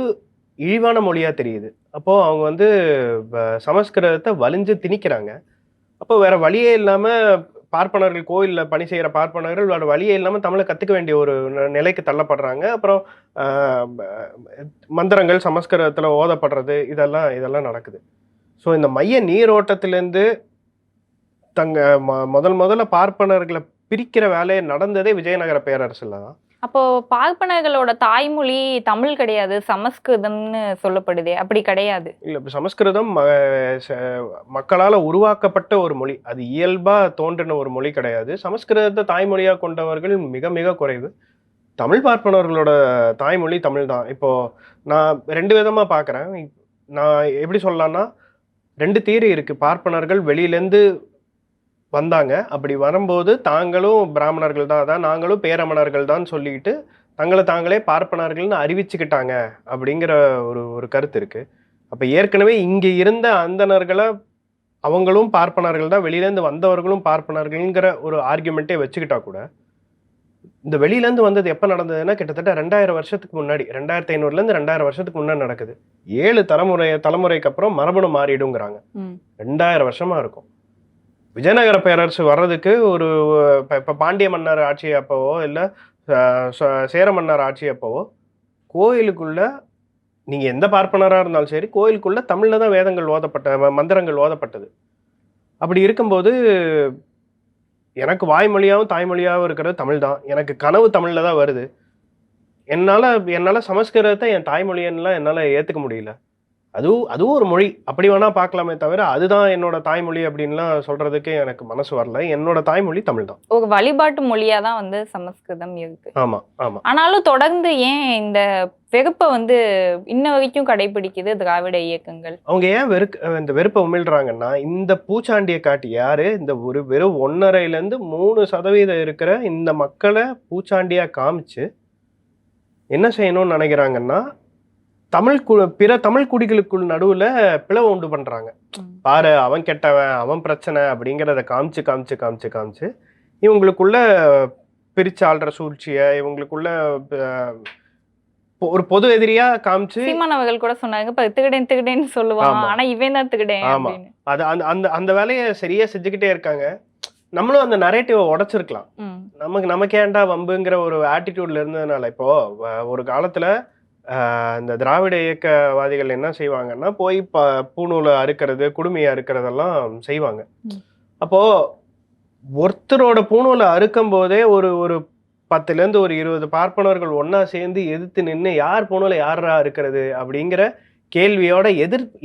இழிவான மொழியாக தெரியுது. அப்போது அவங்க வந்து சமஸ்கிருதத்தை வலிஞ்சு திணிக்கிறாங்க. அப்போ வேற வழியே இல்லாமல் பார்ப்பனர்கள், கோயிலில் பணி செய்கிற பார்ப்பனர்கள் வேற வழியே இல்லாமல் தமிழை கற்றுக்க வேண்டிய ஒரு நிலைக்கு தள்ளப்படுறாங்க. அப்புறம் மந்திரங்கள் சமஸ்கிருதத்தில் ஓதப்படுறது இதெல்லாம் நடக்குது. ஸோ இந்த மைய நீரோட்டத்திலேருந்து முதல்ல பார்ப்பனர்களை பிரிக்கிற வேலையை நடந்ததே விஜயநகர பேரரசுல தான். அப்போ பார்ப்பனர்களோட தாய்மொழி தமிழ் கிடையாது, சமஸ்கிருதம்னு சொல்லப்படுதே, அப்படி கிடையாது. இல்ல, சமஸ்கிருதம் மக்களால உருவாக்கப்பட்ட ஒரு மொழி, அது இயல்பா தோன்றின ஒரு மொழி கிடையாது. சமஸ்கிருதத்தை தாய்மொழியா கொண்டவர்கள் மிக மிக குறைவு. தமிழ் பார்ப்பனர்களோட தாய்மொழி தமிழ் தான். இப்போ நான் 2 விதமா பாக்குறேன். நான் எப்படி சொல்லலாம்னா, 2 தியரி இருக்கு. பார்ப்பனர்கள் வெளியிலேருந்து வந்தாங்க, அப்படி வரும்போது தாங்களும் பிராமணர்கள் தான், அதான் நாங்களும் பேரமணர்கள் தான் சொல்லிட்டு தங்களை தாங்களே பார்ப்பனர்கள்னு அறிவிச்சுக்கிட்டாங்க அப்படிங்கிற ஒரு கருத்து இருக்கு. அப்ப ஏற்கனவே இங்க இருந்த அந்தணர்களை அவங்களும் பார்ப்பனர்கள் தான், வெளியிலேருந்து வந்தவர்களும் பார்ப்பனர்கள்ங்கிற ஒரு ஆர்குமெண்ட்டே வச்சுக்கிட்டா கூட, இந்த வெளியிலேருந்து வந்தது எப்போ நடந்ததுன்னா கிட்டத்தட்ட 2000 வருஷத்துக்கு முன்னாடி, 2500லேருந்து 2000 வருஷத்துக்கு முன்னாடி நடக்குது. 7 தலைமுறைக்கு அப்புறம் மரபணு மாறிடுங்கிறாங்க. 2000 வருஷமா இருக்கும். விஜயநகர பேரரசு வர்றதுக்கு இப்போ பாண்டிய மன்னர் ஆட்சி அப்போவோ இல்லை சேர மன்னர் ஆட்சி அப்போவோ கோயிலுக்குள்ள நீங்கள் எந்த பார்ப்பனராக இருந்தாலும் சரி, கோயிலுக்குள்ள தமிழில் தான் வேதங்கள் மந்திரங்கள் ஓதப்பட்டது. அப்படி இருக்கும்போது எனக்கு வாய்மொழியாகவும் தாய்மொழியாகவும் இருக்கிறது தமிழ் தான். எனக்கு கனவு தமிழில் தான் வருது. என்னால் சமஸ்கிருதத்தை என் தாய்மொழியெல்லாம் என்னால் ஏற்றுக்க முடியல. அதுவும் ஒரு மொழி, அப்படி வேணா பார்க்கலாமே தவிர அதுதான் என்னோட தாய்மொழி அப்படின்லாம் சொல்றதுக்கு எனக்கு மனசு வரல. என்னோட தாய்மொழி தமிழ் தான். ஒரு வழிபாட்டு மொழியா தான் வந்து சமஸ்கிருதம் இருக்கு. ஆமா ஆமா. ஆனாலும் தொடர்ந்து ஏன் இந்த வெறுப்பை வந்து இன்ன வரைக்கும் கடைபிடிக்குது திராவிட இயக்கங்கள்? அவங்க ஏன் இந்த வெறுப்பை உமிழ்றாங்கன்னா, இந்த பூச்சாண்டியை காட்டி யாரு இந்த வெறும் 1.5% 3% இருக்கிற இந்த மக்களை பூச்சாண்டியா காமிச்சு என்ன செய்யணும்னு நினைக்கிறாங்கன்னா, பிற தமிழ் குடிகளுக்குள் நடுவுல பிளவு உண்டு பண்றாங்க. பாரு, அவன் கெட்டவன், அவன் பிரச்சனை அப்படிங்கிறத காமிச்சு இவங்களுக்குள்ள பிரிச்சாள்ற சூழ்ச்சிய, இவங்களுக்குள்ள ஒரு பொது எதிரியா காமிச்சு. சீமானவர்கள் கூட சொன்னாங்க, திருடேன்னு சொல்லுவான், ஆனா இவன் தான் திருடேன். ஆமா, அது அந்த வேலையை சரியா செஞ்சுக்கிட்டே இருக்காங்க. நம்மளும் அந்த நரேட்டிவை உடைச்சிருக்கலாம். நமக்கு ஏன்டா வம்புங்கிற ஒரு ஆட்டிடியூட்ல இருந்ததுனால. இப்போ ஒரு காலத்துல இந்த திராவிட இயக்கவாதிகள் என்ன செய்வாங்கன்னா, போய் பூணூலை அறுக்கிறது, குடுமையை அறுக்கிறதெல்லாம் செய்வாங்க. அப்போ ஒருத்தரோட பூணூலை அறுக்கும் போதே ஒரு 10லேருந்து ஒரு 20 பார்ப்பனர்கள் ஒண்ணா சேர்ந்து எதிர்த்து நின்று யார் பூணூலை யாரா இருக்கிறது அப்படிங்கிற கேள்வியோட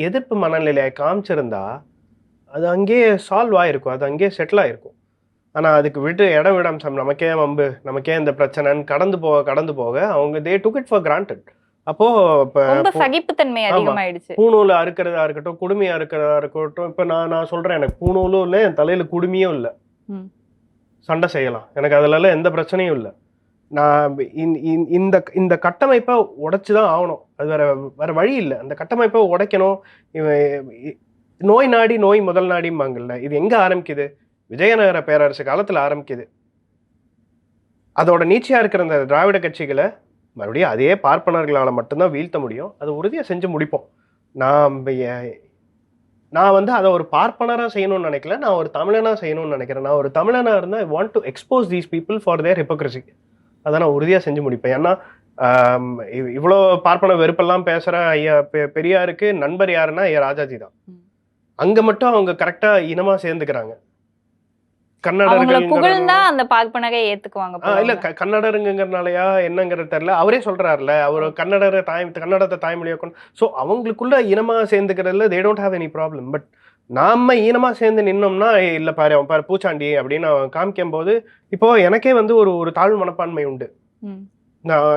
எதிர்ப்பு மனநிலையை காமிச்சிருந்தா அது அங்கேயே சால்வ் ஆயிருக்கும், அது அங்கேயே செட்டில் ஆயிருக்கும். ஆனா அதுக்கு விட்டு இடம் விடாம நமக்கே வம்பு, நமக்கே இந்த பிரச்சனைன்னு கடந்து போக அவங்க தே டுக் இட் ஃபார் கிராண்டட். அப்போ ரொம்ப சகிப்புத்தன்மை அதிகமாயிடுச்சு. பூணூலை அறுக்கிறதா இருக்கட்டும், குடுமையா இருக்கிறதா இருக்கட்டும். இப்ப நான் சொல்றேன், எனக்கு பூணூலும் இல்லை, என் தலையில குடுமையும் இல்லை, சண்டை செய்யலாம், எனக்கு அதுல எந்த பிரச்சனையும் இல்லை. நான் இந்த இந்த கட்டமைப்பை உடைச்சுதான் ஆகணும், அது வேற வழி இல்லை. அந்த கட்டமைப்பை உடைக்கணும். நோய் நாடி நோய் முதல் நாடிம்பாங்கல்ல, இது எங்க ஆரம்பிக்குது? விஜயநகர பேரரசு காலத்துல ஆரம்பிக்குது. அதோட நீட்சியா இருக்கிற அந்த திராவிட கட்சிகளை மறுபடியும் அதே பார்ப்பனர்களால மட்டும்தான் வீழ்த்த முடியும். அதை உறுதியா செஞ்சு முடிப்போம். நான் வந்து அதை ஒரு பார்ப்பனரா செய்யணும்னு நினைக்கல, நான் ஒரு தமிழனா செய்யணும்னு நினைக்கிறேன். நான் ஒரு தமிழனா இருந்தா I want to expose these people for their hypocrisy. அதை நான் உறுதியா செஞ்சு முடிப்பேன். ஏன்னா இவ்வளோ பார்ப்பன வெறுப்பெல்லாம் பேசுற ஐயா பெரியாருக்கு நண்பர் யாருன்னா ஐயா ராஜாஜி தான். அங்க மட்டும் அவங்க கரெக்டா இனமா சேர்ந்துக்கிறாங்க. அந்த பார்ப்பனரை ஏத்துக்குவாங்க. இல்ல கன்னடருங்கிறனாலயா என்னங்கிறது தெரியல. அவரே சொல்றாருல, அவர் கன்னடத்தை தாய்மொழியா கொண்டு, சோ அவங்களுக்குள்ள இனமா சேர்ந்துக்கிறதுல they don't have any problem. But நாம ஈனமா சேர்ந்து நின்னோம்னா, இல்ல பாரு அவன் பாரு பூச்சாண்டி அப்படின்னு அவன் காமிக்கும் போது, இப்போ எனக்கே வந்து ஒரு தாழ்வு மனப்பான்மை உண்டு.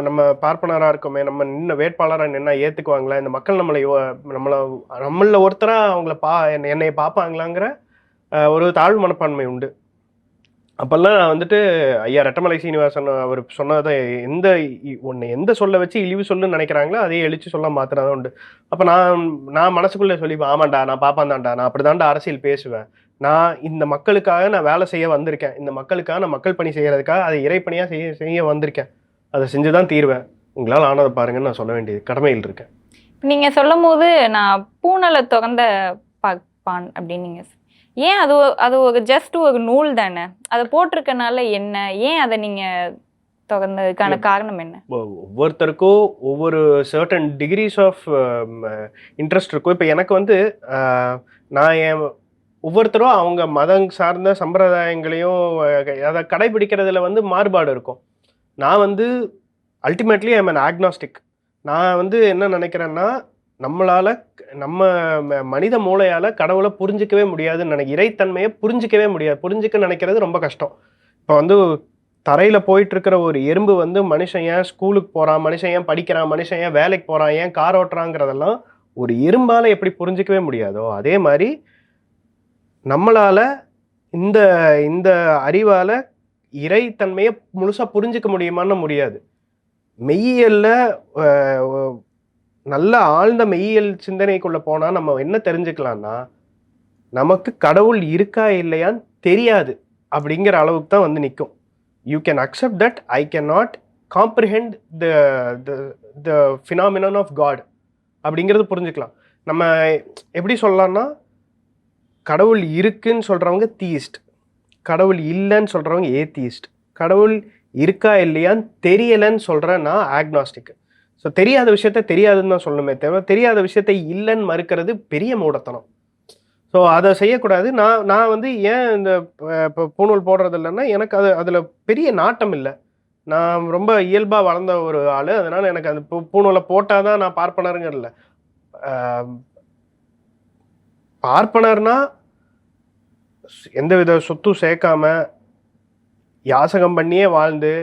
நம்ம பார்ப்பனரா இருக்கோமே, நம்ம நின்ன வேட்பாளரா நின்னா ஏத்துக்குவாங்களா, இந்த மக்கள் நம்மள ஒருத்தரா அவங்கள என்னைய பார்ப்பாங்களாங்கிற ஒரு தாழ்வு மனப்பான்மை உண்டு. அப்பெல்லாம் நான் வந்துட்டு ஐயா ரெட்டமலை சீனிவாசன் அவர் சொன்னதை எந்த சொல்ல வச்சு இழிவு சொல்லுன்னு நினைக்கிறாங்களோ அதே எழுச்சி சொல்ல மாத்திரதான் உண்டு. அப்ப நான் மனசுக்குள்ள சொல்லிப்பேன், ஆமாண்டா நான் பாப்பாந்தாண்டா, நான் அப்படிதான்டா அரசியல் பேசுவேன், நான் இந்த மக்களுக்காக நான் வேலை செய்ய வந்திருக்கேன், இந்த மக்களுக்காக நான் மக்கள் பணி செய்யறதுக்காக அதை இறைப்பணியா செய்ய வந்திருக்கேன், அதை செஞ்சுதான் தீர்வேன், உங்களால் ஆனதை பாருங்கன்னு நான் சொல்ல வேண்டியது கடமையில் இருக்கேன். நீங்க சொல்லும் போது நான் பூனலை திறந்த பான் அப்படின்னு நீங்க ஏன் அது ஒரு ஜஸ்ட் ஒரு நூல் தானே, அதை போட்டிருக்கனால என்ன, ஏன் அதை நீங்க திறந்ததுக்கான காரணம் என்ன? ஒவ்வொருத்தருக்கும் ஒவ்வொரு சர்டன் டிகிரிஸ் ஆஃப் இன்ட்ரெஸ்ட் இருக்கும். இப்போ எனக்கு வந்து நான் ஒவ்வொருத்தரும் அவங்க மதம் சார்ந்த சம்பிரதாயங்களையும் அதை கடைபிடிக்கிறதுல வந்து மாறுபாடு இருக்கும். நான் வந்து ultimately I am an agnostic. நான் வந்து என்ன நினைக்கிறேன்னா, நம்ம மனித மூளையால கடவுளை புரிஞ்சிக்கவே முடியாதுன்னு நினைக்கிறேன். இறைத்தன்மையை புரிஞ்சிக்கவே முடியாது. புரிஞ்சிக்க நினைக்கிறது ரொம்ப கஷ்டம். இப்போ வந்து தரையில போயிட்டு இருக்கிற ஒரு எறும்பு வந்து மனுஷன் ஏன் ஸ்கூலுக்கு போறான், மனுஷன் ஏன் படிக்கிறான், மனுஷன் ஏன் வேலைக்கு போறான், ஏன் கார் ஓட்டுறாங்கிறதெல்லாம் ஒரு எறும்பால எப்படி புரிஞ்சிக்கவே முடியாதோ, அதே மாதிரி நம்மளால இந்த அறிவால இறைத்தன்மையை முழுசா புரிஞ்சிக்க முடியுமான்னு முடியாது. மெய்யியல்ல நல்ல ஆழ்ந்த மெய்யியல் சிந்தனைக்குள்ள போனா நம்ம என்ன தெரிஞ்சுக்கலாம்னா, நமக்கு கடவுள் இருக்கா இல்லையான்னு தெரியாது அப்படிங்கிற அளவுக்கு தான் வந்து நிற்கும். You can accept that I can not comprehend the phenomenon of God அப்படிங்கிறது புரிஞ்சுக்கலாம். நம்ம எப்படி சொல்லலாம்னா, கடவுள் இருக்குன்னு சொல்றவங்க தீயிஸ்ட், கடவுள் இல்லைன்னு சொல்றவங்க ஏத்தியிஸ்ட், கடவுள் இருக்கா இல்லையான்னு தெரியலன்னு சொல்றேன் நான் ஆக்னாஸ்டிக். ஸோ தெரியாத விஷயத்த தெரியாதுன்னு தான் சொல்லணுமே தவிர, தெரியாத விஷயத்த இல்லைன்னு மறுக்கிறது பெரிய மூடத்தனம். ஸோ அதை செய்யக்கூடாது. நான் வந்து ஏன் இந்த இப்போ பூணூல் போடுறது இல்லைன்னா, எனக்கு அதில் பெரிய நாட்டம் இல்லை. நான் ரொம்ப இயல்பாக வளர்ந்த ஒரு ஆள், அதனால எனக்கு அந்த பூணூலை போட்டால் தான் நான் பார்ப்பனருங்க இல்லை. பார்ப்பனர்னா எந்தவித சொத்தும் சேர்க்காம யாசகம் பண்ணியே வாழ்ந்து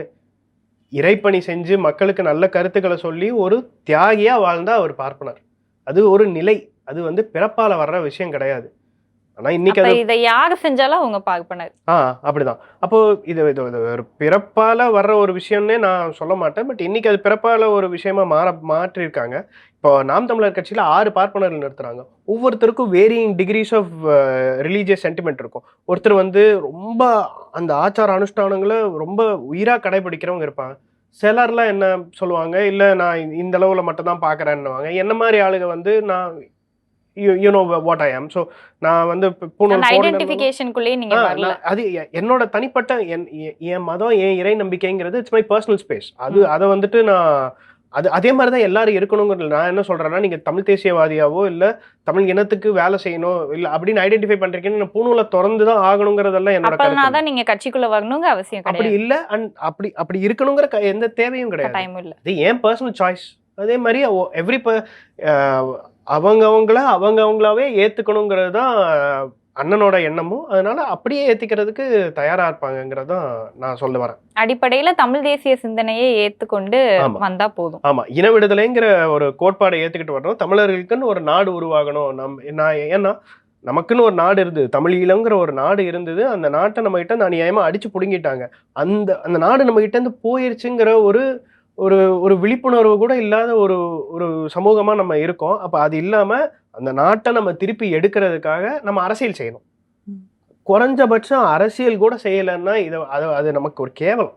இறைப்பணி செஞ்சு மக்களுக்கு நல்ல கருத்துக்களை சொல்லி ஒரு தியாகியா வாழ்ந்தா அவர் பார்ப்பனர். அது ஒரு நிலை, அது வந்து பிறப்பால வர்ற விஷயம் கிடையாது. ஆனா இன்னைக்கு இதை யாரு செஞ்சாலும் அவங்க பார்ப்பனர். அப்படிதான். அப்போ இது ஒரு பிறப்பால வர்ற ஒரு விஷயம்னே நான் சொல்ல மாட்டேன். பட் இன்னைக்கு அது பிறப்பால ஒரு விஷயமா மாற்றிருக்காங்க. இப்போ நாம் தமிழர் கட்சியில 6 பார்ப்பனர்கள் நிறுத்துறாங்க. ஒவ்வொருத்தருக்கும் varying degrees of religious sentiment இருக்கும். ஒருத்தர் வந்து ரொம்ப அந்த ஆச்சார அனுஷ்டானங்களை ரொம்ப உயிரா கடைபிடிக்கிறவங்க இருப்பாங்க. சிலர்லாம் என்ன சொல்லுவாங்க, இல்லை நான் இந்த அளவுல மட்டும் தான் பார்க்குறேன்னுவாங்க. என்ன மாதிரி ஆளுங்க வந்து நான் you know what I am. So நான் வந்து அது என்னோட தனிப்பட்ட என் மதம், என் இறை நம்பிக்கைங்கிறது இட்ஸ் மை பர்சனல் ஸ்பேஸ். அதை வந்துட்டு நான் அதே மாதிரிதான் எல்லாரும் இருக்கணுங்கிறது. நான் என்ன சொல்றேன்னா, நீங்க தமிழ் தேசியவாதியாவோ இல்ல தமிழ் இனத்துக்கு வேலை செய்யணும் இல்ல அப்படின்னு ஐடென்டிஃபை பண்றீங்கன்னு பூணூலை திறந்துதான் ஆகணுங்கிறதெல்லாம் என்னோட கருத்து. தான் நீங்க கட்சிக்குள்ள வரணுங்க அவசியம் அப்படி கிடையாது. இல்ல. அண்ட் அப்படி இருக்கணுங்கிற எந்த தேவையும் கிடையாது. டைம் இல்ல. அது ஏன் பர்சனல் சாய்ஸ். அதே மாதிரி அவங்களாவே ஏத்துக்கணுங்கிறது தான் அண்ணனோட எண்ணமும். அதனால அப்படியே ஏத்திக்கிறதுக்கு தயாரா இருப்பாங்கிறது தான் நான் சொல்ல வரேன். அடிப்படையில தமிழ் தேசிய சிந்தனையை ஏத்துக்கொண்டு வந்தா போதும். ஆமா, இன விடுதலைங்கிற ஒரு கோட்பாடை ஏத்துக்கிட்டு வரணும். தமிழர்களுக்குன்னு ஒரு நாடு உருவாகணும். ஏன்னா நமக்குன்னு ஒரு நாடு இருந்தது, தமிழீழங்கிற ஒரு நாடு இருந்தது. அந்த நாட்டை நம்ம கிட்ட அநியாயமா அடிச்சு புடுங்கிட்டாங்க. அந்த நாடு நம்ம கிட்ட இருந்து போயிருச்சுங்கிற ஒரு ஒரு ஒரு விழிப்புணர்வு கூட இல்லாத ஒரு ஒரு சமூகமா நம்ம இருக்கோம். அப்ப அது இல்லாம அந்த நாட்டை நம்ம திருப்பி எடுக்கிறதுக்காக நம்ம அரசியல் செய்யணும். குறைஞ்சபட்சம் அரசியல் கூட செய்யலைன்னா அது நமக்கு ஒரு கேவலம்.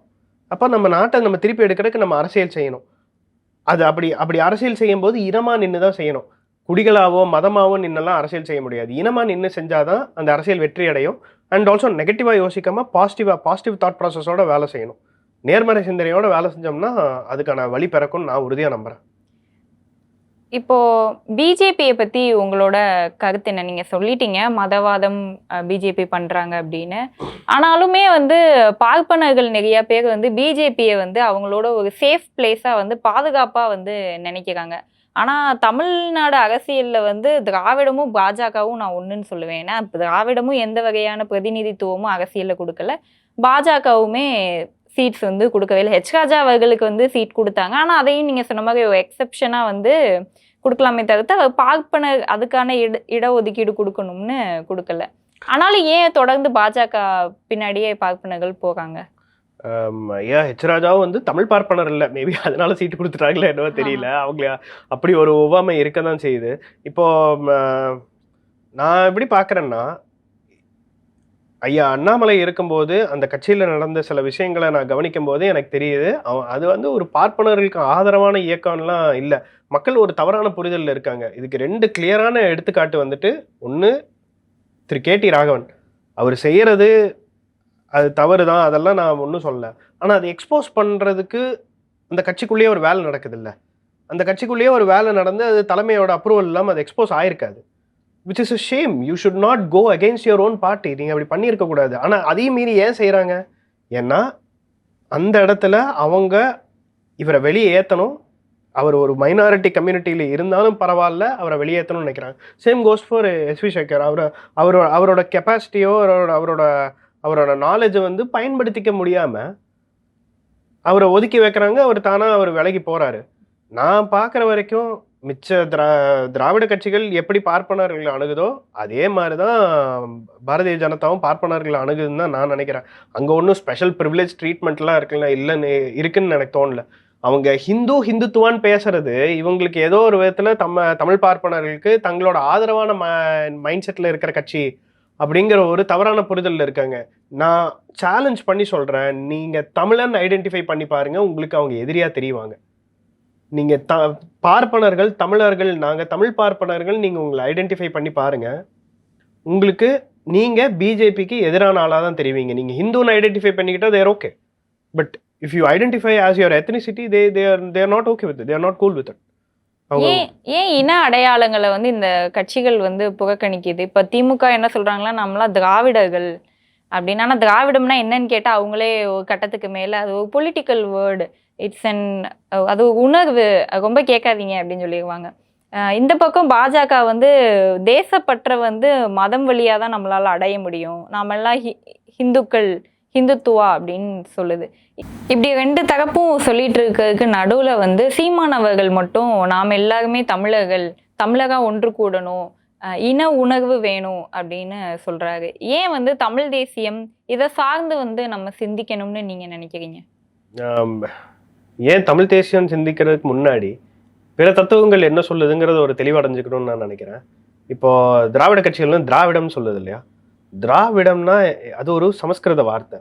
அப்ப நம்ம நாட்டை நம்ம திருப்பி எடுக்கிறதுக்கு நம்ம அரசியல் செய்யணும். அது அப்படி அரசியல் செய்யும் போது இனமா நின்றுதான் செய்யணும். குடிகளாவோ மதமாவோ நின்னெல்லாம் அரசியல் செய்ய முடியாது. இனமா நின்று செஞ்சாதான் அந்த அரசியல் வெற்றி அடையும். அண்ட் ஆல்சோ நெகட்டிவா யோசிக்காம பாசிட்டிவ் தாட் ப்ராசஸோட வேலை செய்யணும். நேர்மறை சிந்தனையோட வேலை செஞ்சோம்னா அதுக்கான வழி பிறக்கும்னு நான் உறுதியா நம்புறேன். இப்போ பிஜேபியை பத்தி உங்களோட கருத்து என்ன? நீங்க சொல்லிட்டீங்க மதவாதம் பிஜேபி பண்றாங்க அப்படின்னு. ஆனாலுமே பார்ப்பனர்கள் நிறைய பேர் பிஜேபியை அவங்களோட ஒரு சேஃப் பிளேஸா பாதுகாப்பா நினைக்கிறாங்க. ஆனா தமிழ்நாடு அரசியல்ல திராவிடமும் பாஜகவும் நான் ஒண்ணுன்னு சொல்லுவேன். ஏன்னா திராவிடமும் எந்த வகையான பிரதிநிதித்துவமும் அரசியல்ல கொடுக்கல, பாஜகவுமே சீட்ஸ் கொடுக்கவே இல்லை. ஹெச் ராஜா அவர்களுக்கு சீட் கொடுத்தாங்க. ஆனா அதையும் நீங்க சொன்ன மாதிரி ஒரு எக்ஸெப்ஷனா கொடுக்கலாமே தவிர்த்து அவர் பார்ப்பனர் அதுக்கான இடஒதுக்கீடு கொடுக்கணும்னு கொடுக்கல. ஆனாலும் ஏன் தொடர்ந்து பாஜக பின்னாடியே பார்ப்பனர்கள் போறாங்க? ஐயா, ஹெச் ராஜாவும் தமிழ் பார்ப்பனர் இல்லை. மேபி அதனால சீட்டு கொடுத்துட்டாங்களா என்னவோ தெரியல. அவங்க அப்படி ஒரு ஒவ்வாமை இருக்கதான் செய்யுது. இப்போ நான் எப்படி பாக்குறேன்னா, ஐயா அண்ணாமலை இருக்கும்போது அந்த கட்சியில நடந்த சில விஷயங்களை நான் கவனிக்கும் போது எனக்கு தெரியுது, அது ஒரு பார்ப்பனர்களுக்கு ஆதரவான இயக்கம்லாம் இல்லை. மக்கள் ஒரு தவறான புரிதலில் இருக்காங்க. இதுக்கு 2 கிளியரான எடுத்துக்காட்டு ஒன்று திரு KT ராகவன். அவர் செய்யறது அது தவறு தான், அதெல்லாம் நான் ஒன்றும் சொல்லலை. ஆனால் அதை எக்ஸ்போஸ் பண்ணுறதுக்கு அந்த கட்சிக்குள்ளேயே ஒரு வேலை நடக்குது இல்லை. அந்த கட்சிக்குள்ளேயே ஒரு வேலை நடந்து அது தலைமையோட அப்ரூவல் இல்லாமல் அது எக்ஸ்போஸ் ஆயிருக்காது. Which is a shame. You should not go against your own party. நீங்கள் அப்படி பண்ணியிருக்கக்கூடாது. ஆனால் அதையும் மீறி ஏன் செய்கிறாங்க? ஏன்னா அந்த இடத்துல அவங்க இவரை வெளியே ஏற்றணும். அவர் ஒரு மைனாரிட்டி கம்யூனிட்டியில் இருந்தாலும் பரவாயில்ல, அவரை வெளியேற்றணும்னு நினைக்கிறாங்க. Same goes for SV Shekhar. அவரோட கெப்பாசிட்டியோ அவரோட நாலேஜை பயன்படுத்திக்க முடியாமல் அவரை ஒதுக்கி வைக்கிறாங்க. அவர் விலகி போகிறாரு. நான் பார்க்குற வரைக்கும் மிச்ச திராவிட கட்சிகள் எப்படி பார்ப்பனர்களை அணுகுதோ அதே மாதிரி தான் பாரதிய ஜனதாவும் பார்ப்பனர்களை அணுகுதுன்னு தான் நான் நினைக்கிறேன். அங்கே ஒன்றும் ஸ்பெஷல் ப்ரிவிலேஜ் ட்ரீட்மெண்ட்லாம் இருக்குன்னு எனக்கு தோணல. அவங்க ஹிந்துத்துவான்னு பேசுறது இவங்களுக்கு ஏதோ ஒரு விதத்தில் தமிழ் பார்ப்பனர்களுக்கு தங்களோட ஆதரவான மைண்ட் செட்டில் இருக்கிற கட்சி அப்படிங்கிற ஒரு தவறான புரிதலில் இருக்காங்க. நான் சேலஞ்ச் பண்ணி சொல்கிறேன், நீங்கள் தமிழன் ஐடென்டிஃபை பண்ணி பாருங்க, உங்களுக்கு அவங்க எதிரியாக தெரியுவாங்க. நீங்கள் பார்ப்பனர்கள் தமிழர்கள், நாங்கள் தமிழ் பார்ப்பனர்கள், நீங்கள் உங்களை ஐடென்டிஃபை பண்ணி பாருங்க, உங்களுக்கு நீங்கள் பிஜேபிக்கு எதிரான ஆளாக தான் தெரிவிங்க. நீங்கள் ஹிந்துன்னு ஐடென்டிஃபை பண்ணிக்கிட்டா there okay. But if you identify as your ethnicity, they are not okay with it. They are not cool with it. ஏன் இன அடையாளங்களை இந்த கட்சிகள் புறக்கணிக்குது? இப்போ திமுக என்ன சொல்றாங்களா, நம்மளாம் திராவிடர்கள் அப்படின்னு. ஆனால் திராவிடம்னா என்னன்னு கேட்டால் அவங்களே ஒரு கட்டத்துக்கு மேலே அது ஒரு பொலிட்டிக்கல் வேர்டு, அது உணர்வு, ரொம்ப கேட்காதீங்க அப்படின்னு சொல்லிடுவாங்க. இந்த பக்கம் பாஜக தேசப்பற்ற மதம் வழியாக தான் நம்மளால் அடைய முடியும், நாமெல்லாம் ஹிந்துத்துவா அப்படின்னு சொல்லுது. இப்படி 2 தரப்பும் சொல்லிட்டு இருக்கிறதுக்கு நடுவில் சீமானவர்கள் மட்டும் நாம் எல்லாருமே தமிழகா ஒன்று கூடணும், இன உணர்வு வேணும் அப்படின்னு சொல்றாரு. ஏன் தமிழ் தேசியம் இதை சார்ந்து நம்ம சிந்திக்கணும்னு நீங்க நினைக்கிறீங்க? ஏன் தமிழ் தேசியம் சிந்திக்கிறதுக்கு முன்னாடி பிற தத்துவங்கள் என்ன சொல்லுதுங்கிறத ஒரு தெளிவடைஞ்சுக்கணும்னு நான் நினைக்கிறேன். இப்போ திராவிட கட்சிகள் திராவிடம் சொல்லுது இல்லையா? திராவிடம்னா அது ஒரு சமஸ்கிருத வார்த்தை.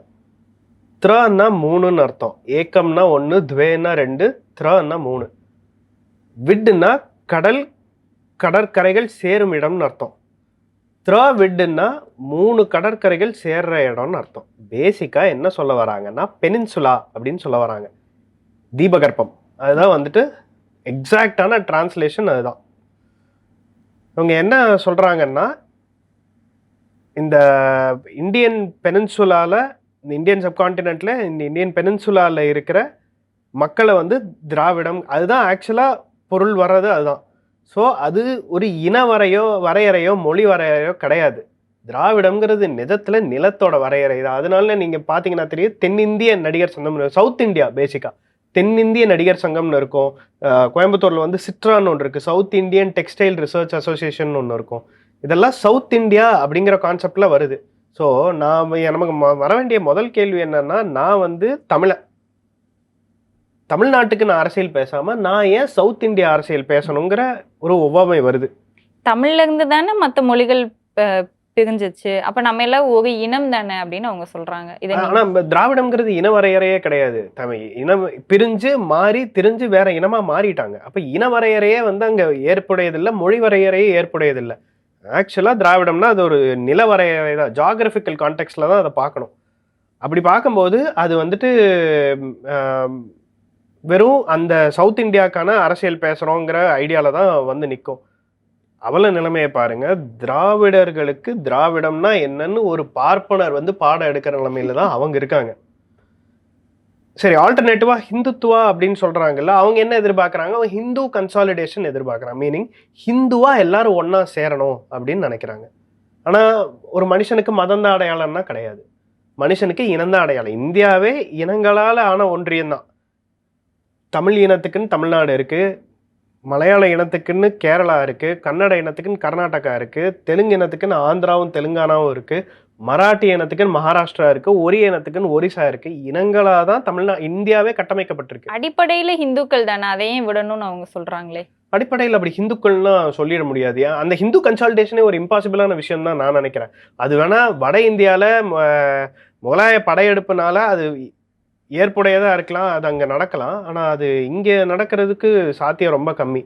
த்ரன்னா 3ன்னு அர்த்தம். ஏக்கம்னா 1, துவேன்னா 2, த்ரன்னா 3. விட்டுன்னா கடற்கரைகள் சேரும் இடம்னு அர்த்தம். விட்டுன்னா 3 கடற்கரைகள் சேர்ற இடம்னு அர்த்தம். பேசிக்கா என்ன சொல்ல வராங்கன்னா பெனின்சுலா அப்படின்னு சொல்ல வராங்க. தீபகற்பம். அதுதான் எக்ஸாக்டான டிரான்ஸ்லேஷன் அதுதான். இவங்க என்ன சொல்றாங்கன்னா, இந்த இந்தியன் பெனின்சுலால, இந்த இந்தியன் சப்கான்டினென்ட்ல, இந்த இந்தியன் பெனின்சுலால இருக்கிற மக்களை வந்து திராவிடம், அதுதான் ஆக்சுவலா பொருள் வர்றது அதுதான். ஸோ அது ஒரு இன வரையறையோ மொழி வரையறையோ கிடையாது. திராவிடம்ங்கிறது நிஜத்துல நிலத்தோட வரையறை தான். அதனால நீங்க பாத்தீங்கன்னா தெரியும், தென்னிந்திய நடிகர் சங்கம், சவுத் இந்தியா பேசிக்கா தென்னிந்திய நடிகர் சங்கம்னு இருக்கும். கோயம்புத்தூர்ல வந்து சிட்ரான்னு ஒன்று இருக்கு, south Indian textile research association ஒன்று இருக்கும். இதெல்லாம் சவுத் இந்தியா அப்படிங்கிற கான்செப்ட்ல வருது. ஸோ நமக்கு வர வேண்டிய முதல் கேள்வி என்னன்னா, நான் வந்து தமிழ்நாட்டுக்கு நான் அரசியல் பேசாம நான் ஏன் சவுத் இந்தியா அரசியல் பேசணுங்கிற ஒரு ஒவ்வாமை வருது. தமிழ்ல இருந்து தானே மற்ற மொழிகள் பிரிஞ்சிச்சு, அப்ப நம்ம எல்லாம் ஒரு இனம் தானே அப்படின்னு அவங்க சொல்றாங்க. ஆனா திராவிடம்ங்கிறது இன வரையறையே கிடையாது. இனம் பிரிஞ்சு மாறி திரிஞ்சு வேற இனமா மாறிட்டாங்க. அப்ப இன வரையறையே வந்து அங்க ஏற்புடையதில்லை, மொழி வரையறையே ஏற்புடையதில்லை. ஆக்சுவலா திராவிடம்னா அது ஒரு நில வரையறை தான், ஜாகிரபிக்கல் கான்டெக்ட்ல தான் அதை பார்க்கணும். அப்படி பார்க்கும்போது அது வந்துட்டு வெறும் அந்த சவுத் இந்தியாக்கான அரசியல் பேசுறோங்கிற ஐடியால தான் வந்து நிற்கும். அவள நிலைமையை பாருங்க. திராவிடர்களுக்கு திராவிடம்னா என்னன்னு ஒரு பார்ப்பனர் வந்து பாடம் எடுக்கிற நிலைமையில தான் அவங்க இருக்காங்க. சரி, ஆல்டர்னேட்டிவா ஹிந்துத்துவா அப்படின்னு சொல்றாங்கல்ல, அவங்க என்ன எதிர்பார்க்கறாங்க? அவங்க ஹிந்து கன்சாலிடேஷன் எதிர்பார்க்கறாங்க. மீனிங் ஹிந்துவா எல்லாரும் ஒன்னா சேரணும் அப்படின்னு நினைக்கிறாங்க. ஆனா ஒரு மனுஷனுக்கு மதம் தான் அடையாளம்னா கிடையாது, மனுஷனுக்கு இனம்தான் அடையாளம். இந்தியாவே இனங்களால ஆன ஒன்றியம் தான். தமிழ் இனத்துக்குன்னு தமிழ்நாடு இருக்கு, மலையாள இனத்துக்குன்னு கேரளா இருக்கு, கன்னட இனத்துக்குன்னு கர்நாடகா இருக்கு, தெலுங்கு இனத்துக்குன்னு ஆந்திராவும் தெலுங்கானாவும் இருக்கு, மராட்டி இனத்துக்குன்னு மகாராஷ்டிரா இருக்கு, ஒரிய இனத்துக்குன்னு ஒரிசா இருக்கு. இனங்களாதான் இந்தியாவே கட்டமைக்கப்பட்டிருக்கு. அடிப்படையில இந்துக்கள் தானே, அதையும் விடணும்னு அவங்க சொல்றாங்களே. அடிப்படையில் அப்படி ஹிந்துக்கள்னா சொல்லிட முடியாது. அந்த ஹிந்து கன்சால்டேஷனே ஒரு இம்பாசிபிளான விஷயம் தான் நான் நினைக்கிறேன். அது வேணா வட இந்தியால முகலாய படையெடுப்புனால அது ஏற்புடையதா இருக்கலாம், அது அங்க நடக்கலாம். ஆனா அது இங்க நடக்கிறதுக்கு சாத்தியம் ரொம்ப கம்மி.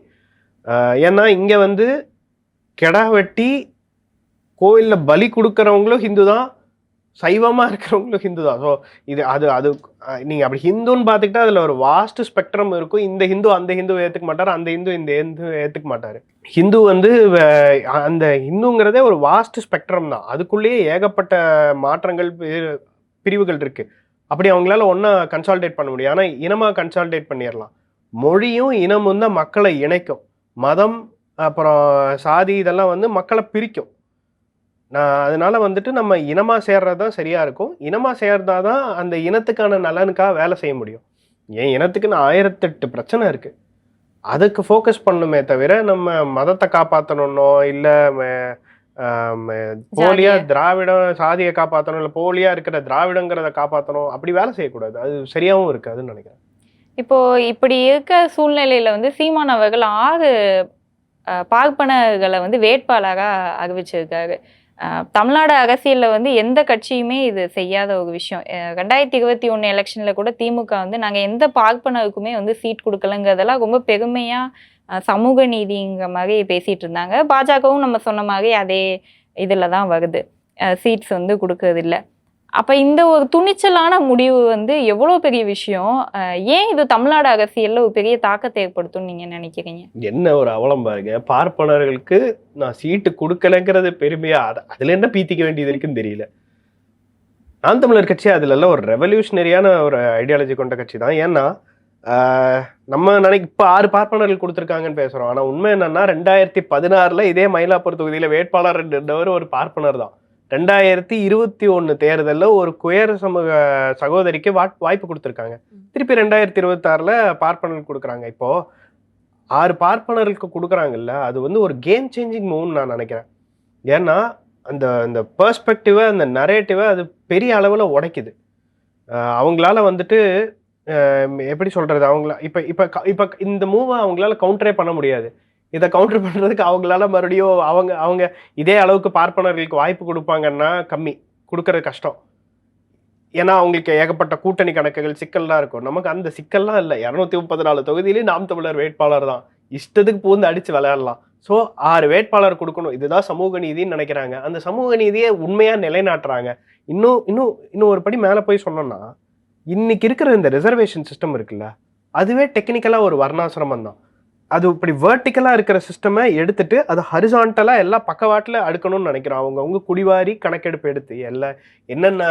ஏன்னா இங்க வந்து கெடா வெட்டி கோயில்ல பலி கொடுக்கறவங்களும் ஹிந்து தான், சைவமா இருக்கிறவங்களும் ஹிந்து தான். ஸோ இது அது நீங்க அப்படி ஹிந்துன்னு பார்த்துக்கிட்டா அதுல ஒரு வாஸ்ட் ஸ்பெக்ட்ரம் இருக்கும். இந்த ஹிந்து அந்த ஹிந்து ஏத்துக்க மாட்டாரு, அந்த ஹிந்து இந்த ஹிந்து ஏத்துக்க மாட்டாரு. ஹிந்து வந்து அந்த ஹிந்துங்கிறதே ஒரு வாஸ்ட் ஸ்பெக்ட்ரம் தான். அதுக்குள்ளேயே ஏகப்பட்ட மாற்றங்கள் பிரிவுகள் இருக்கு. அப்படி அவங்களால ஒன்னா கன்சால்டேட் பண்ண முடியும். ஆனா இனமா கன்சால்டேட் பண்ணிடலாம். மொழியும் இனமும் தான் மக்களை இணைக்கும். மதம் அப்புறம் சாதி இதெல்லாம் வந்து மக்களை பிரிக்கும். அதனால வந்துட்டு நம்ம இனமா சேர்றதுதான் சரியா இருக்கும். இனமா சேர்ந்தாதான் அந்த இனத்துக்கான நலனுக்காக வேலை செய்ய முடியும். என் இனத்துக்குன்னு 1008 பிரச்சனை இருக்கு, அதுக்கு ஃபோக்கஸ் பண்ணுமே தவிர நம்ம மதத்தை காப்பாற்றணும்னோ இல்லை போலியா திராவிடம் சாதியை காப்பாற்றணும், இல்லை போலியா இருக்கிற திராவிடங்கிறத காப்பாற்றணும், அப்படி வேலை செய்யக்கூடாது. அது சரியாகவும் இருக்காதுன்னு நினைக்கிறேன். இப்போ இப்படி இருக்க சூழ்நிலையில வந்து சீமான் அவர்கள் 6 பார்ப்பனர்களை வந்து வேட்பாளராக அறிவிச்சிருக்காரு. தமிழ்நாடு அரசியலில் வந்து எந்த கட்சியுமே இது செய்யாத ஒரு விஷயம். 2021 எலெக்ஷனில் கூட திமுக வந்து நாங்கள் எந்த பார்ப்பனருக்குமே வந்து சீட் கொடுக்கலங்கிறதெல்லாம் ரொம்ப பெருமையாக சமூக நீதிங்கிற மாதிரி பேசிகிட்டு இருந்தாங்க. பாஜகவும் நம்ம சொன்ன மாதிரி அதே இதில் தான் வருது, சீட்ஸ் வந்து கொடுக்கறது இல்லை. அப்போ இந்த ஒரு துணிச்சலான முடிவு வந்து எவ்வளோ பெரிய விஷயம். ஏன் இது தமிழ்நாடு அரசியலில் ஒரு பெரிய தாக்கத்தை ஏற்படுத்தும் நீங்கள் நினைக்கிறீங்க? என்ன ஒரு அவலம் பாருங்க, பார்ப்பனர்களுக்கு நான் சீட்டு கொடுக்கலங்கிறது பெருமையா, அதுல என்ன பீத்திக்க வேண்டியது இருக்குன்னு தெரியல. நாம் தமிழர் கட்சி அதுல ஒரு ரெவல்யூஷனரியான ஒரு ஐடியாலஜி கொண்ட கட்சி தான். ஏன்னா நம்ம இப்போ 6 பார்ப்பனர்கள் கொடுத்துருக்காங்கன்னு பேசுறோம். ஆனா உண்மை என்னன்னா 2016 இதே மயிலாப்பூர் தொகுதியில வேட்பாளர் ஒரு பார்ப்பனர் தான். 2021 தேர்தலில் ஒரு குயர் சமூக சகோதரிக்கு வாய்ப்பு கொடுத்துருக்காங்க. திருப்பி 2026 பார்ப்பனர்கள் கொடுக்குறாங்க. இப்போ 6 பார்ப்பனர்களுக்கு கொடுக்குறாங்கல்ல, அது வந்து ஒரு கேம் சேஞ்சிங் மூவ்னு நான் நினைக்கிறேன். ஏன்னா அந்த பெர்ஸ்பெக்டிவை, அந்த நரேட்டிவை அது பெரிய அளவில் உடைக்குது. அவங்களால வந்துட்டு எப்படி சொல்றது, அவங்கள இப்போ இந்த மூவை அவங்களால கவுண்டரே பண்ண முடியாது. இதை கவுண்டர் பண்ணுறதுக்கு அவங்களால மறுபடியும் அவங்க இதே அளவுக்கு பார்ப்பனர்களுக்கு வாய்ப்பு கொடுப்பாங்கன்னா கம்மி, கொடுக்கறது கஷ்டம். ஏன்னா அவங்களுக்கு ஏகப்பட்ட கூட்டணி கணக்குகள் சிக்கல்லாம் இருக்கும். நமக்கு அந்த சிக்கல்லாம் இல்லை. 234 தொகுதியிலே நாம் தமிழர் வேட்பாளர் தான், இஷ்டத்துக்கு பூந்து அடித்து விளையாடலாம். ஸோ 6 வேட்பாளர் கொடுக்கணும், இதுதான் சமூக நீதின்னு நினைக்கிறாங்க. அந்த சமூக நீதியை உண்மையாக நிலைநாட்டுறாங்க. இன்னும் ஒரு படி மேலே போய் சொன்னோம்னா, இன்னைக்கு இருக்கிற இந்த ரிசர்வேஷன் சிஸ்டம் இருக்குல்ல, அதுவே டெக்னிக்கலாக ஒரு வர்ணாசிரமம் தான். அது இப்படி வேர்ட்டிக்கலா இருக்கிற சிஸ்டமை எடுத்துட்டு அது ஹரிசான்டலா எல்லாம் பக்கவாட்டில் அடுக்கணும்னு நினைக்கிறோம். அவங்க குடிவாரி கணக்கெடுப்பு எடுத்து எல்லாம் என்னென்ன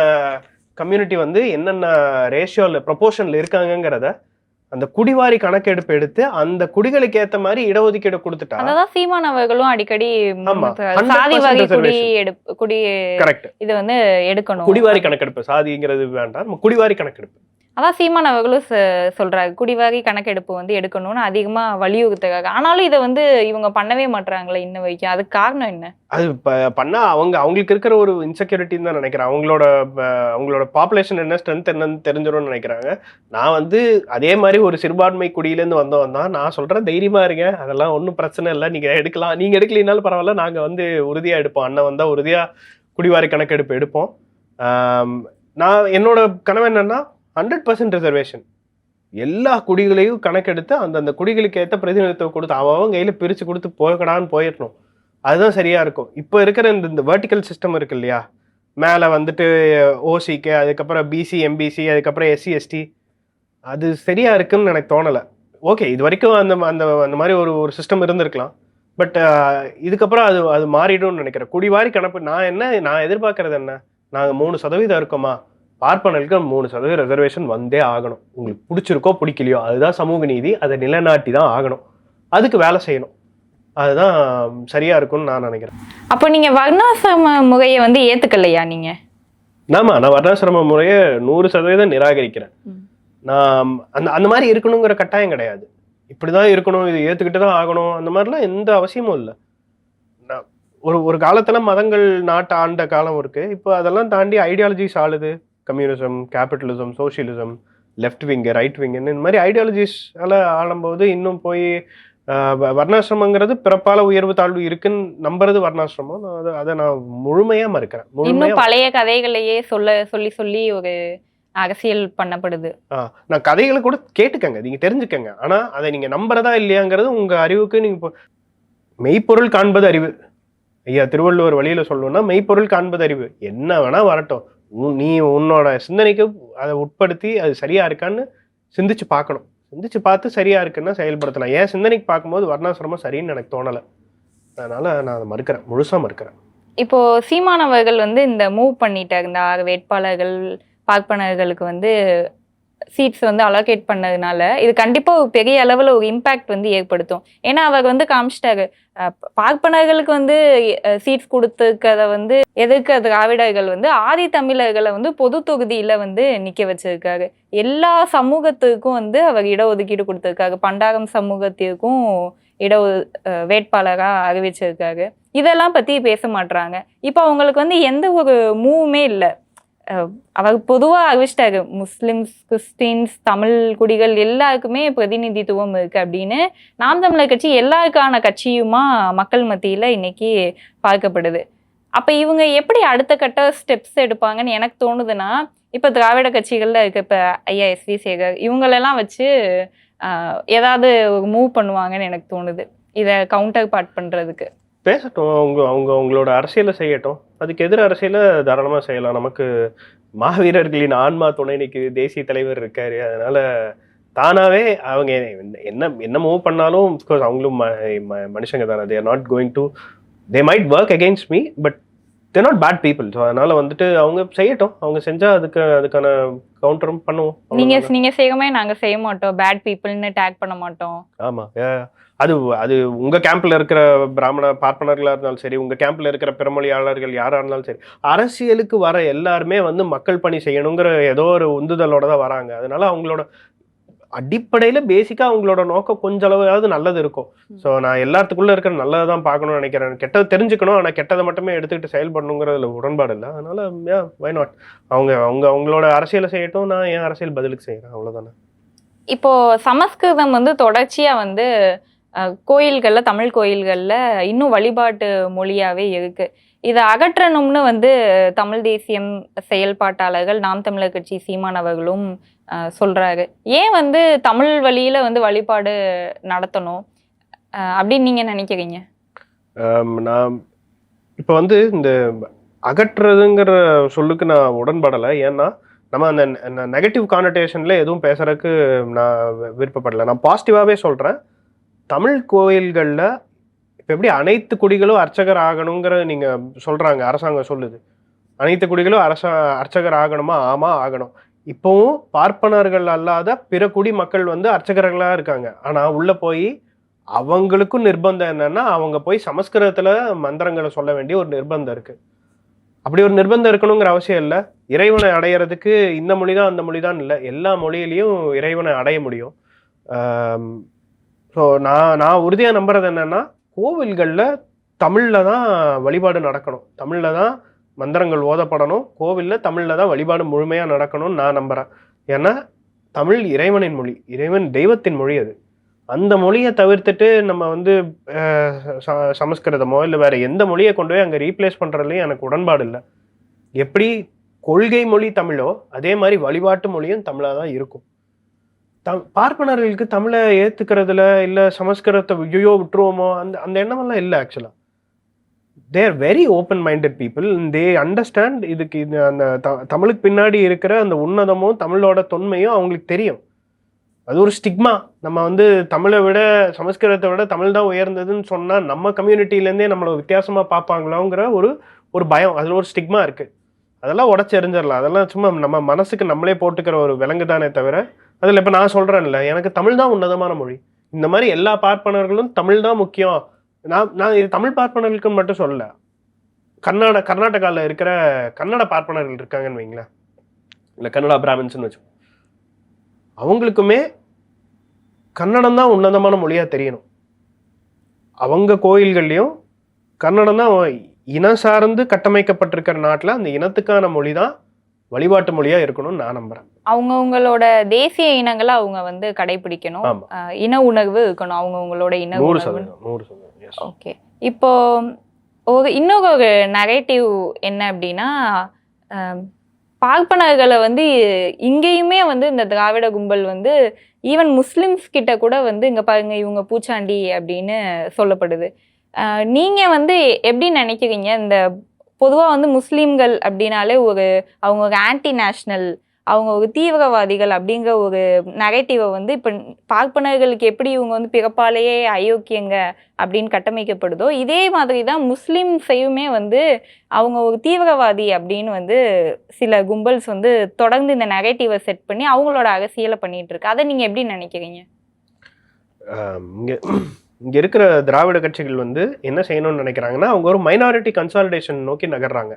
கம்யூனிட்டி வந்து என்னென்ன ரேஷியோல ப்ரொபோர்ஷன்ல இருக்காங்கிறத அந்த குடிவாரி கணக்கெடுப்பு எடுத்து அந்த குடிகளுக்கு ஏத்த மாதிரி இடஒதுக்கீடு கொடுத்துட்டா. அதான் சீமான் அவர்களும் அடிக்கடி ஆமா, சாதி வகை reservation. குடி கரெக்ட். இது வந்து எடுக்கணும், குடிவாரி கணக்கெடுப்பு, சாதிங்கிறது வேண்டாம், குடிவாரி கணக்கெடுப்பு. அதான் சீமான் அவர்களும் சொல்றாங்க குடிவாரி கணக்கெடுப்பு வந்து எடுக்கணும்னு அதிகமா வலியுறுத்துறாங்க. ஆனாலும் இதை வந்து இவங்க பண்ணவே மாட்டாங்களே இன்ன வரைக்கும். அதுக்கு காரணம் என்ன? அது பண்ணா அவங்களுக்கு இருக்கிற ஒரு இன்செக்யூரிட்டின்னு தான் நினைக்கிறேன். அவங்களோட பாப்புலேஷன் என்ன, ஸ்ட்ரென்த் என்னன்னு தெரிஞ்சிடும்னு நினைக்கிறாங்க. நான் வந்து அதே மாதிரி ஒரு சிறுபான்மை குடியிலேருந்து வந்தவன் தான். நான் சொல்றேன், தைரியமா இருங்க, அதெல்லாம் ஒன்றும் பிரச்சனை இல்லை, நீங்க எடுக்கலாம். நீங்க எடுக்கலினாலும் பரவாயில்ல, நாங்க வந்து உறுதியா எடுப்போம். அண்ணன் வந்தா உறுதியா குடிவாரி கணக்கெடுப்பு எடுப்போம். நான் என்னோட கனவு என்னன்னா 100% ரிசர்வேஷன். எல்லா குடிகளையும் கணக்கெடுத்து அந்தந்த குடிகளுக்கு ஏற்ற பிரதிநிதித்துவம் கொடுத்து அவங்க கையில பிரிச்சு கொடுத்து போகடான்னு போயிடணும். அதுதான் சரியா இருக்கும். இப்போ இருக்கிற இந்த வெர்டிக்கல் சிஸ்டம் இருக்கு இல்லையா, மேலே வந்துட்டு ஓசிக்கு, அதுக்கப்புறம் பிசி எம்பிசி, அதுக்கப்புறம் எஸ்சி எஸ்டி, அது சரியா இருக்குன்னு எனக்கு தோணலை. ஓகே, இது வரைக்கும் அந்த அந்த அந்த மாதிரி ஒரு சிஸ்டம் இருந்திருக்கலாம். பட் இதுக்கப்புறம் அது மாறிடும்னு நினைக்கிறேன். குடிவாரி கணக்கு நான் எதிர்பார்க்கறது என்ன, நாங்கள் 3% இருக்கோமா, பார்ப்பனர்களுக்கு 3% ரிசர்வேஷன் வந்தே ஆகணும். உங்களுக்கு பிடிச்சிருக்கோ பிடிக்கலையோ, அதுதான் சமூக நீதி, அதை நிலைநாட்டி தான் ஆகணும். அதுக்கு வேலை செய்யணும். அதுதான் சரியா இருக்கும்னு நான் நினைக்கிறேன். அப்போ நீங்க வர்ணாசிரம முறையை வந்து ஏத்துக்கலையா நீங்க? ஆமா, நான் வர்ணாசிரம முறையை 100% நிராகரிக்கிறேன். நான் அந்த மாதிரி இருக்கணுங்கிற கட்டாயம் கிடையாது. இப்படிதான் இருக்கணும், இது ஏத்துக்கிட்டு தான் ஆகணும், அந்த மாதிரிலாம் எந்த அவசியமும் இல்லை. ஒரு காலத்துல மதங்கள் நாட்டை ஆண்ட காலம் இருக்கு. இப்போ அதெல்லாம் தாண்டி ஐடியாலஜிஸ் ஆளுது. Communism, capitalism, socialism, left wing, right விங்னு இந்த மாதிரி ஐடியாலஜிஸ் ஆளும்போது இன்னும் போய் வர்ணாசிரமங்கிறது பிறப்பால உயர்வு தாழ்வு இருக்குன்னு நம்புறது வர்ணாசிரமம். அதை நான் முழுமையா மறுக்கிறேன். இன்னும் பழைய கதைகளையே சொல்லி சொல்லி ஒரு அரசியல் பண்ணப்படுது. நான் கதைகளை கூட கேட்டுக்கங்க, நீங்க தெரிஞ்சுக்கங்க. ஆனா அதை நீங்க நம்புறதா இல்லையாங்கிறது உங்க அறிவுக்கு. நீங்க மெய்ப்பொருள் காண்பது அறிவு. ஐயா திருவள்ளுவர் வழியில சொல்லணும்னா மெய்ப்பொருள் காண்பது அறிவு. என்ன வேணா வரட்டும், நீ உன்னோட சிந்தனைக்கு அதை உட்படுத்தி அது சரியா இருக்கான்னு சிந்திச்சு பார்க்கணும். சிந்திச்சு பார்த்து சரியா இருக்குன்னா செயல்படுத்தலாம். ஏன் சிந்தனைக்கு பார்க்கும்போது வர்ணாசிரமம் சரின்னு எனக்கு தோணலை. அதனால நான் அதை மறுக்கிறேன், முழுசா மறுக்கிறேன். இப்போ சீமானவர்கள் வந்து இந்த மூவ் பண்ணிட்டாங்க, இந்த வேட்பாளர்கள் பார்ப்பனர்களுக்கு வந்து சீட்ஸ் வந்து அலோகேட் பண்ணதுனால இது கண்டிப்பா ஒரு பெரிய அளவில் ஒரு இம்பேக்ட் வந்து ஏற்படுத்தும். ஏன்னா அவர் வந்து காமிச்சிட்டாரு, பார்ப்பனர்களுக்கு வந்து சீட்ஸ் கொடுத்துருக்கத வந்து எதிர்க்க திராவிடர்கள் வந்து ஆதி தமிழர்களை வந்து பொது தொகுதியில வந்து நிக்க வச்சிருக்காரு. எல்லா சமூகத்துக்கும் வந்து அவர் இடஒதுக்கீடு கொடுத்துருக்காரு. பண்டாரம் சமூகத்திற்கும் வேட்பாளராக அறிவிச்சிருக்காரு. இதெல்லாம் பத்தி பேச மாட்டாங்க. இப்போ அவங்களுக்கு வந்து எந்த ஒரு மூவுமே இல்லை. அவர் பொதுவாக அறிவிச்சிட்டாரு, முஸ்லிம்ஸ், கிறிஸ்டின்ஸ், தமிழ் குடிகள் எல்லாருக்குமே பிரதிநிதித்துவம் இருக்கு அப்படின்னு. நாம் தமிழர் கட்சி எல்லாருக்கான கட்சியுமா மக்கள் மத்தியில இன்னைக்கு பார்க்கப்படுது. அப்ப இவங்க எப்படி அடுத்த கட்ட ஸ்டெப்ஸ் எடுப்பாங்கன்னு எனக்கு தோணுதுன்னா, இப்ப திராவிட கட்சிகள்ல இருக்க இப்ப ஐயா எஸ்.வி. சேகர் இவங்களெல்லாம் வச்சு ஏதாவது மூவ் பண்ணுவாங்கன்னு எனக்கு தோணுது, இதை கவுண்டர் பார்ட் பண்றதுக்கு. பேசட்டும், அவங்களோட அரசியலை செய்யட்டும். அதுக்கு எதிர அரசியலை தாராளமாக செய்யலாம். நமக்கு மாவீரர்களின் ஆன்மா துணை நிற்குது, தேசிய தலைவர் இருக்காரு. அதனால தானாவே அவங்க என்ன மூவ் பண்ணாலும் அஃப்கோர்ஸ் அவங்களும் மனுஷங்க தானே. They are not going to, they might work against me, but they not bad people. So அதனால வந்துட்டு அவங்க செய்யட்டும். அவங்க செஞ்சா அதுக்கான கவுண்டரும் பண்ணுவோம். நீங்க செய்யவே நாங்க செய்ய மாட்டோம், பேட் பீப்புள்னு டேக் பண்ண மாட்டோம். ஆமா, அது உங்க கேம்ப்ல இருக்கிற பிராமண பார்ப்பனர்களா இருந்தாலும் சரி, உங்க கேம்ப்ல இருக்கிற பிறமொழியாளர்கள் யாரா இருந்தாலும் சரி, அரசியலுக்கு வர எல்லாருமே வந்து மக்கள் பணி செய்யணுங்கிற ஏதோ ஒரு உந்துதலோட தான் வராங்க. அதனால அவங்களோட அடிப்படையில பேசிக்கா அவங்களோட நோக்கம் கொஞ்ச அளவாவது நல்லது இருக்கும். ஸோ நான் எல்லாத்துக்குள்ள இருக்கிற நல்லதை தான் பார்க்கணும்னு நினைக்கிறேன். கெட்டதை தெரிஞ்சுக்கணும், ஆனால் கெட்டதை மட்டுமே எடுத்துக்கிட்டு செயல்படணுங்கிறதுல உடன்பாடு இல்லை. அதனால வை நாட், அவங்களோட அரசியலை செய்யட்டும், நான் என் அரசியல் பதிலுக்கு செய்யறேன், அவ்வளவுதானே. இப்போ சமஸ்கிருதம் வந்து தொடர்ச்சியா வந்து கோயில்கள்ல, தமிழ் கோயில்கள்ல இன்னும் வழிபாட்டு மொழியாவே இருக்கு. இதை அகற்றணும்னு வந்து தமிழ் தேசியம் செயல்பாட்டாளர்கள் நாம் தமிழர் கட்சி சீமான் அவர்களும் சொல்றாரு. ஏன் வந்து தமிழ் வழியில வந்து வழிபாடு நடத்தணும் அப்படின்னு நீங்க நினைக்கிறீங்க? நான் இப்போ வந்து இந்த அகற்றுறதுங்கிற சொல்லுக்கு நான் உடன்படலை. ஏன்னா நம்ம அந்த நெகட்டிவ் கானடேஷன்ல எதுவும் பேசுறதுக்கு நான் விருப்பப்படலை. நான் பாசிட்டிவாவே சொல்றேன். தமிழ் கோயில்கள்ல இப்ப எப்படி அனைத்து குடிகளும் அர்ச்சகர் ஆகணுங்கிற நீங்க சொல்றாங்க, அரசாங்கம் சொல்லுது. அனைத்து குடிகளும் அர்ச்சகர் ஆகணுமா? ஆமா, ஆகணும். இப்பவும் பார்ப்பனர்கள் அல்லாத பிற குடி மக்கள் வந்து அர்ச்சகர்களா இருக்காங்க. ஆனா உள்ள போய் அவங்களுக்கும் நிர்பந்தம் என்னன்னா, அவங்க போய் சமஸ்கிருதத்துல மந்திரங்களை சொல்ல வேண்டிய ஒரு நிர்பந்தம் இருக்கு. அப்படி ஒரு நிர்பந்தம் இருக்கணுங்கிற அவசியம் இல்லை. இறைவனை அடையிறதுக்கு இந்த மொழிதான் அந்த மொழிதான் இல்லை, எல்லா மொழியிலையும் இறைவனை அடைய முடியும். ஸோ நான் உறுதியா நம்புறது என்னன்னா, கோவில்கள்ல தமிழ்ல தான் வழிபாடு நடக்கணும், தமிழ்ல தான் மந்திரங்கள் ஓதப்படணும், கோவில்ல தமிழ்ல தான் வழிபாடு முழுமையா நடக்கணும்னு நான் நம்புறேன். ஏன்னா தமிழ் இறைவனின் மொழி, இறைவன் தெய்வத்தின் மொழி. அது அந்த மொழியை தவிர்த்துட்டு நம்ம வந்து சமஸ்கிருதமோ இல்லை வேற எந்த மொழியை கொண்டு போய் அங்கே ரீப்ளேஸ் பண்றதுலையும் எனக்கு உடன்பாடு இல்லை. எப்படி கொள்கை மொழி தமிழோ அதே மாதிரி வழிபாட்டு மொழியும் தமிழா தான் இருக்கும். பார்ப்பனர்களுக்கு தமிழை ஏத்துக்கிறதுல இல்லை சமஸ்கிருதத்தை ஐயோ விட்டுருவோமோ அந்த அந்த எண்ணமெல்லாம் இல்லை. ஆக்சுவலா they are very open minded people. They understand இதுக்கு இது அந்த தமிழுக்கு பின்னாடி இருக்கிற அந்த உன்னதமும் தமிழோட தொன்மையும் அவங்களுக்கு தெரியும். அது ஒரு ஸ்டிக்மா. நம்ம வந்து தமிழை விட சமஸ்கிருதத்தை விட தமிழ் தான் உயர்ந்ததுன்னு சொன்னா நம்ம கம்யூனிட்டிலேருந்தே நம்மளை வித்தியாசமா பார்ப்பாங்களாங்கிற ஒரு பயம், அதுல ஒரு ஸ்டிக்மா இருக்கு. அதெல்லாம் உடச்சி எறிஞ்சிடலாம். அதெல்லாம் சும்மா நம்ம மனசுக்கு நம்மளே போட்டுக்கிற ஒரு விலங்கு தானே தவிர, அதில் இப்போ நான் சொல்றேன்ல, எனக்கு தமிழ் தான் உன்னதமான மொழி, இந்த மாதிரி எல்லா பார்ப்பனர்களும் தமிழ் தான் முக்கியம். நான் இது தமிழ் பார்ப்பனர்களுக்கு மட்டும் சொல்லல, கர்நாடகாவில் இருக்கிற கன்னட பார்ப்பனர்கள் இருக்காங்கன்னு வைங்களேன், இல்லை கன்னடா பிராமின்ஸ்னு வச்சு, அவங்களுக்குமே கன்னடம் தான் உன்னதமான மொழியா தெரியணும். அவங்க கோயில்கள்லையும் கன்னடம் தான் இனம் சார்ந்து கட்டமைக்கப்பட்டிருக்கிற நாட்டில் அந்த இனத்துக்கான மொழி தான் வழிபாட்டு மொழியா இருக்கணும்னு நான் நம்புறேன். அவங்கவுங்களோட தேசிய இனங்களை அவங்க வந்து கடைபிடிக்கணும், இன உணர்வு இருக்கணும், அவங்கவுங்களோட இன உணர்வு. 100%. ஓகே, இப்போ இன்னொரு நரேட்டிவ் என்ன அப்படின்னா, பார்ப்பனர்களை வந்து இங்கேயுமே வந்து இந்த திராவிட கும்பல் வந்து ஈவன் முஸ்லிம்ஸ் கிட்ட கூட வந்து இங்க பாருங்க இவங்க பூச்சாண்டி அப்படின்னு சொல்லப்படுது. நீங்க வந்து எப்படி நினைக்கிறீங்க? இந்த பொதுவா வந்து முஸ்லீம்கள் அப்படின்னாலே அவங்க ஒரு ஆன்டி நேஷனல், அவங்க ஒரு தீவிரவாதிகள் அப்படிங்கிற ஒரு நரேட்டிவை வந்து இப்போ பார்ப்பனர்களுக்கு எப்படி இவங்க வந்து பிறப்பாலேயே அயோக்கியங்க அப்படின்னு கட்டமைக்கப்படுதோ, இதே மாதிரி தான் முஸ்லீம்ஸையுமே வந்து அவங்க ஒரு தீவிரவாதி அப்படின்னு வந்து சில கும்பல்ஸ் வந்து தொடர்ந்து இந்த நரேட்டிவை செட் பண்ணி அவங்களோட அரசியலை பண்ணிட்டு இருக்கு. அதை நீங்க எப்படி நினைக்கிறீங்க? இங்க இருக்கிற திராவிட கட்சிகள் வந்து என்ன செய்யணும்னு நினைக்கிறாங்கன்னா, அவங்க ஒரு மைனாரிட்டி கன்சாலிடேஷன் நோக்கி நகர்றாங்க.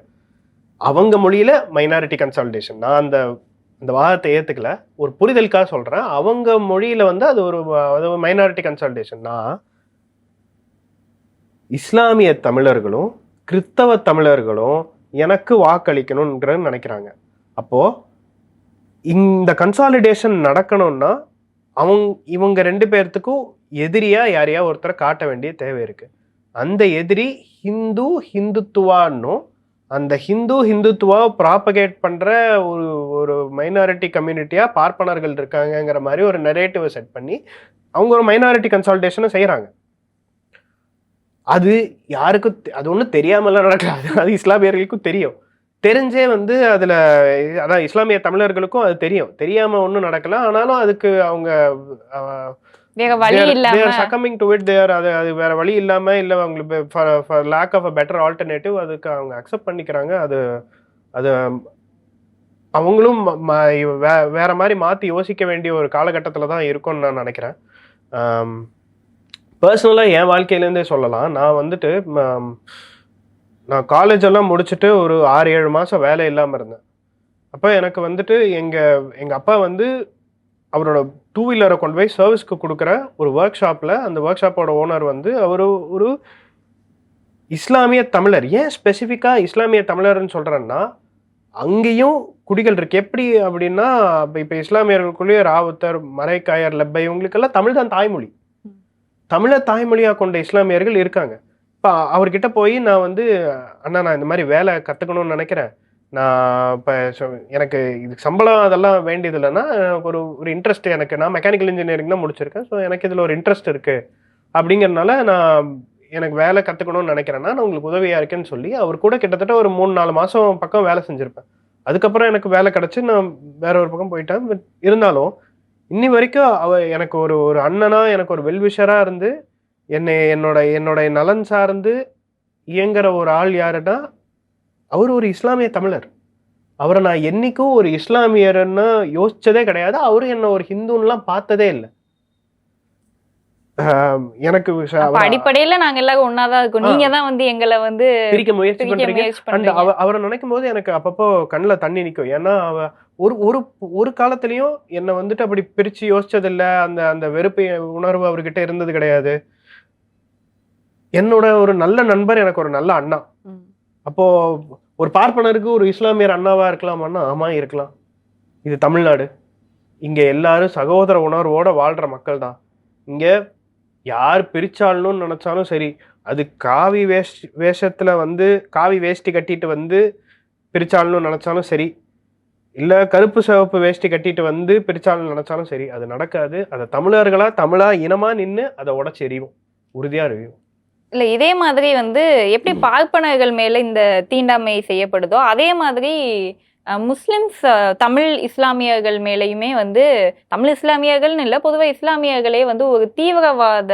அவங்க மொழியில மைனாரிட்டி கன்சாலிடேஷன், நான் அந்த வாதத்தை ஏத்துக்கல, ஒரு புரிதலுக்காக சொல்றேன். அவங்க மொழியில வந்து அது ஒரு மைனாரிட்டி கன்சாலிடேஷன்னா, இஸ்லாமிய தமிழர்களும் கிறிஸ்தவ தமிழர்களும் எனக்கு வாக்களிக்கணும்ன்ற நினைக்கிறாங்க. அப்போ இந்த கன்சாலிடேஷன் நடக்கணும்னா இவங்க ரெண்டு பேர்த்துக்கும் எதிரியா யாரையா ஒருத்தரை காட்ட வேண்டிய தேவை இருக்கு. அந்த எதிரி ஹிந்துத்துவான்னும் அந்த ஹிந்துத்துவாவை ப்ராபகேட் பண்ற ஒரு மைனாரிட்டி கம்யூனிட்டியா பார்ப்பனர்கள் இருக்காங்கிற மாதிரி ஒரு நரேட்டிவை செட் பண்ணி அவங்க ஒரு மைனாரிட்டி கன்சால்டேஷனை செய்யறாங்க. அது யாருக்கும் அது ஒன்றும் தெரியாமலாம் நடக்காது, அது இஸ்லாமியர்களுக்கும் தெரியும். தெரிஞ்சே வந்து அதுல அதான் இஸ்லாமிய தமிழர்களுக்கும் அது தெரியும், தெரியாம ஒன்றும் நடக்கல. ஆனாலும் அதுக்கு அவங்க சக்கமிங் டு இட், அது வேற வழி இல்லாம இல்லை அவங்களுக்கு for lack of a better alternative அதுக்கு அவங்க அக்செப்ட் பண்ணிக்கிறாங்க. அது அவங்களும் வேற மாதிரி மாற்றி யோசிக்க வேண்டிய ஒரு காலகட்டத்தில் தான் இருக்கும்னு நான் நினைக்கிறேன். பர்சனலாக என் வாழ்க்கையிலேருந்தே சொல்லலாம். நான் வந்துட்டு நான் காலேஜ் எல்லாம் முடிச்சுட்டு ஒரு 6-7 மாதம் வேலை இல்லாமல் இருந்தேன். அப்போ எனக்கு வந்துட்டு எங்கள் அப்பா வந்து அவரோட 2 வீலரை கொண்டு போய் சர்வீஸ்க்கு கொடுக்குற ஒரு ஒர்க் ஷாப்பில், அந்த ஒர்க் ஷாப்போட ஓனர் வந்து அவர் ஒரு இஸ்லாமிய தமிழர். ஏன் ஸ்பெசிஃபிக்காக இஸ்லாமிய தமிழர்னு சொல்கிறேன்னா, அங்கேயும் குடிகள் இருக்கு. எப்படி அப்படின்னா, இப்போ இஸ்லாமியர்களுக்குள்ளேயே ராவுத்தர், மரைக்காயர், லெப்பை இவங்களுக்கெல்லாம் தமிழ் தான் தாய்மொழி. தமிழை தாய்மொழியாக கொண்ட இஸ்லாமியர்கள் இருக்காங்க. இப்போ அவர்கிட்ட போய் நான் வந்து, அண்ணா நான் இந்த மாதிரி வேலை கற்றுக்கணும்னு நினைக்கிறேன், நான் இப்போ எனக்கு இதுக்கு சம்பளம் அதெல்லாம் வேண்டியது இல்லைன்னா ஒரு இன்ட்ரெஸ்ட் எனக்கு, நான் மெக்கானிக்கல் இன்ஜினியரிங் தான் முடிச்சிருக்கேன், ஸோ எனக்கு இதில் ஒரு இன்ட்ரெஸ்ட் இருக்குது அப்படிங்கிறதுனால எனக்கு வேலை கற்றுக்கணும்னு நினைக்கிறேன்னா நான் உங்களுக்கு உதவியாக இருக்கேன்னு சொல்லி அவர் கூட கிட்டத்தட்ட ஒரு 3-4 மாதம் பக்கம் வேலை செஞ்சுருப்பேன். அதுக்கப்புறம் எனக்கு வேலை கிடச்சி நான் வேற ஒரு பக்கம் போயிட்டேன். பட் இருந்தாலும் இன்னி வரைக்கும் எனக்கு ஒரு ஒரு அண்ணனா, எனக்கு ஒரு வெல்விஷரா இருந்து என்னோட நலன் சார்ந்து இயங்குற ஒரு ஆள் யாருன்னா, அவர் ஒரு இஸ்லாமிய தமிழர். அவரை நான் என்னைக்கும் ஒரு இஸ்லாமியர்ன்னு யோசிச்சதே கிடையாது. அவரு என்ன ஒரு ஹிந்துன்னுலாம் பார்த்ததே இல்லை. எனக்கு அடிப்படையில நாங்க எல்லாரும் ஒன்னாதான் இருக்கோம். நீங்க தான் வந்து எங்களை வந்து பிரிக்க முயற்சி பண்றீங்க. அவரை நினைக்கும் போது எனக்கு அப்பப்போ கண்ணுல தண்ணி நிக்கும். ஏன்னா ஒரு காலத்திலயும் என்ன வந்துட்டு அப்படி பிரிச்சு யோசிச்சதில்ல. அந்த வெறுப்பு உணர்வு அவர்கிட்ட இருந்தது கிடையாது. என்னோட ஒரு நல்ல நண்பர், எனக்கு ஒரு நல்ல அண்ணா. அப்போ ஒரு பார்ப்பனருக்கு ஒரு இஸ்லாமியர் அண்ணாவா இருக்கலாமான்னா, ஆமா இருக்கலாம். இது தமிழ்நாடு. இங்க எல்லாரும் சகோதர உணர்வோட வாழ்ற மக்கள் தான். இங்க யார் பிரிச்சாலும் நினைச்சாலும் சரி, அது காவி வேஷத்துல வந்து காவி வேஷ்டி கட்டிட்டு வந்து பிரிச்சாலும் நினைச்சாலும் சரி, இல்ல கருப்பு சிவப்பு வேஷ்டி கட்டிட்டு வந்து பிரிச்சாலும் நினைச்சாலும் சரி, அது நடக்காது. அதை தமிழா இனமா நின்று அதை உடைச்சு எறிவோம், உறுதியா எறிவோம். இல்ல இதே மாதிரி வந்து எப்படி பார்ப்பனர்கள் மேல இந்த தீண்டாமை செய்யப்படுதோ அதே மாதிரி முஸ்லிம்ஸ் தமிழ் இஸ்லாமியர்கள் மேலேயுமே வந்து, தமிழ் இஸ்லாமியர்கள்னு இல்லை, பொதுவாக இஸ்லாமியர்களே வந்து ஒரு தீவிரவாத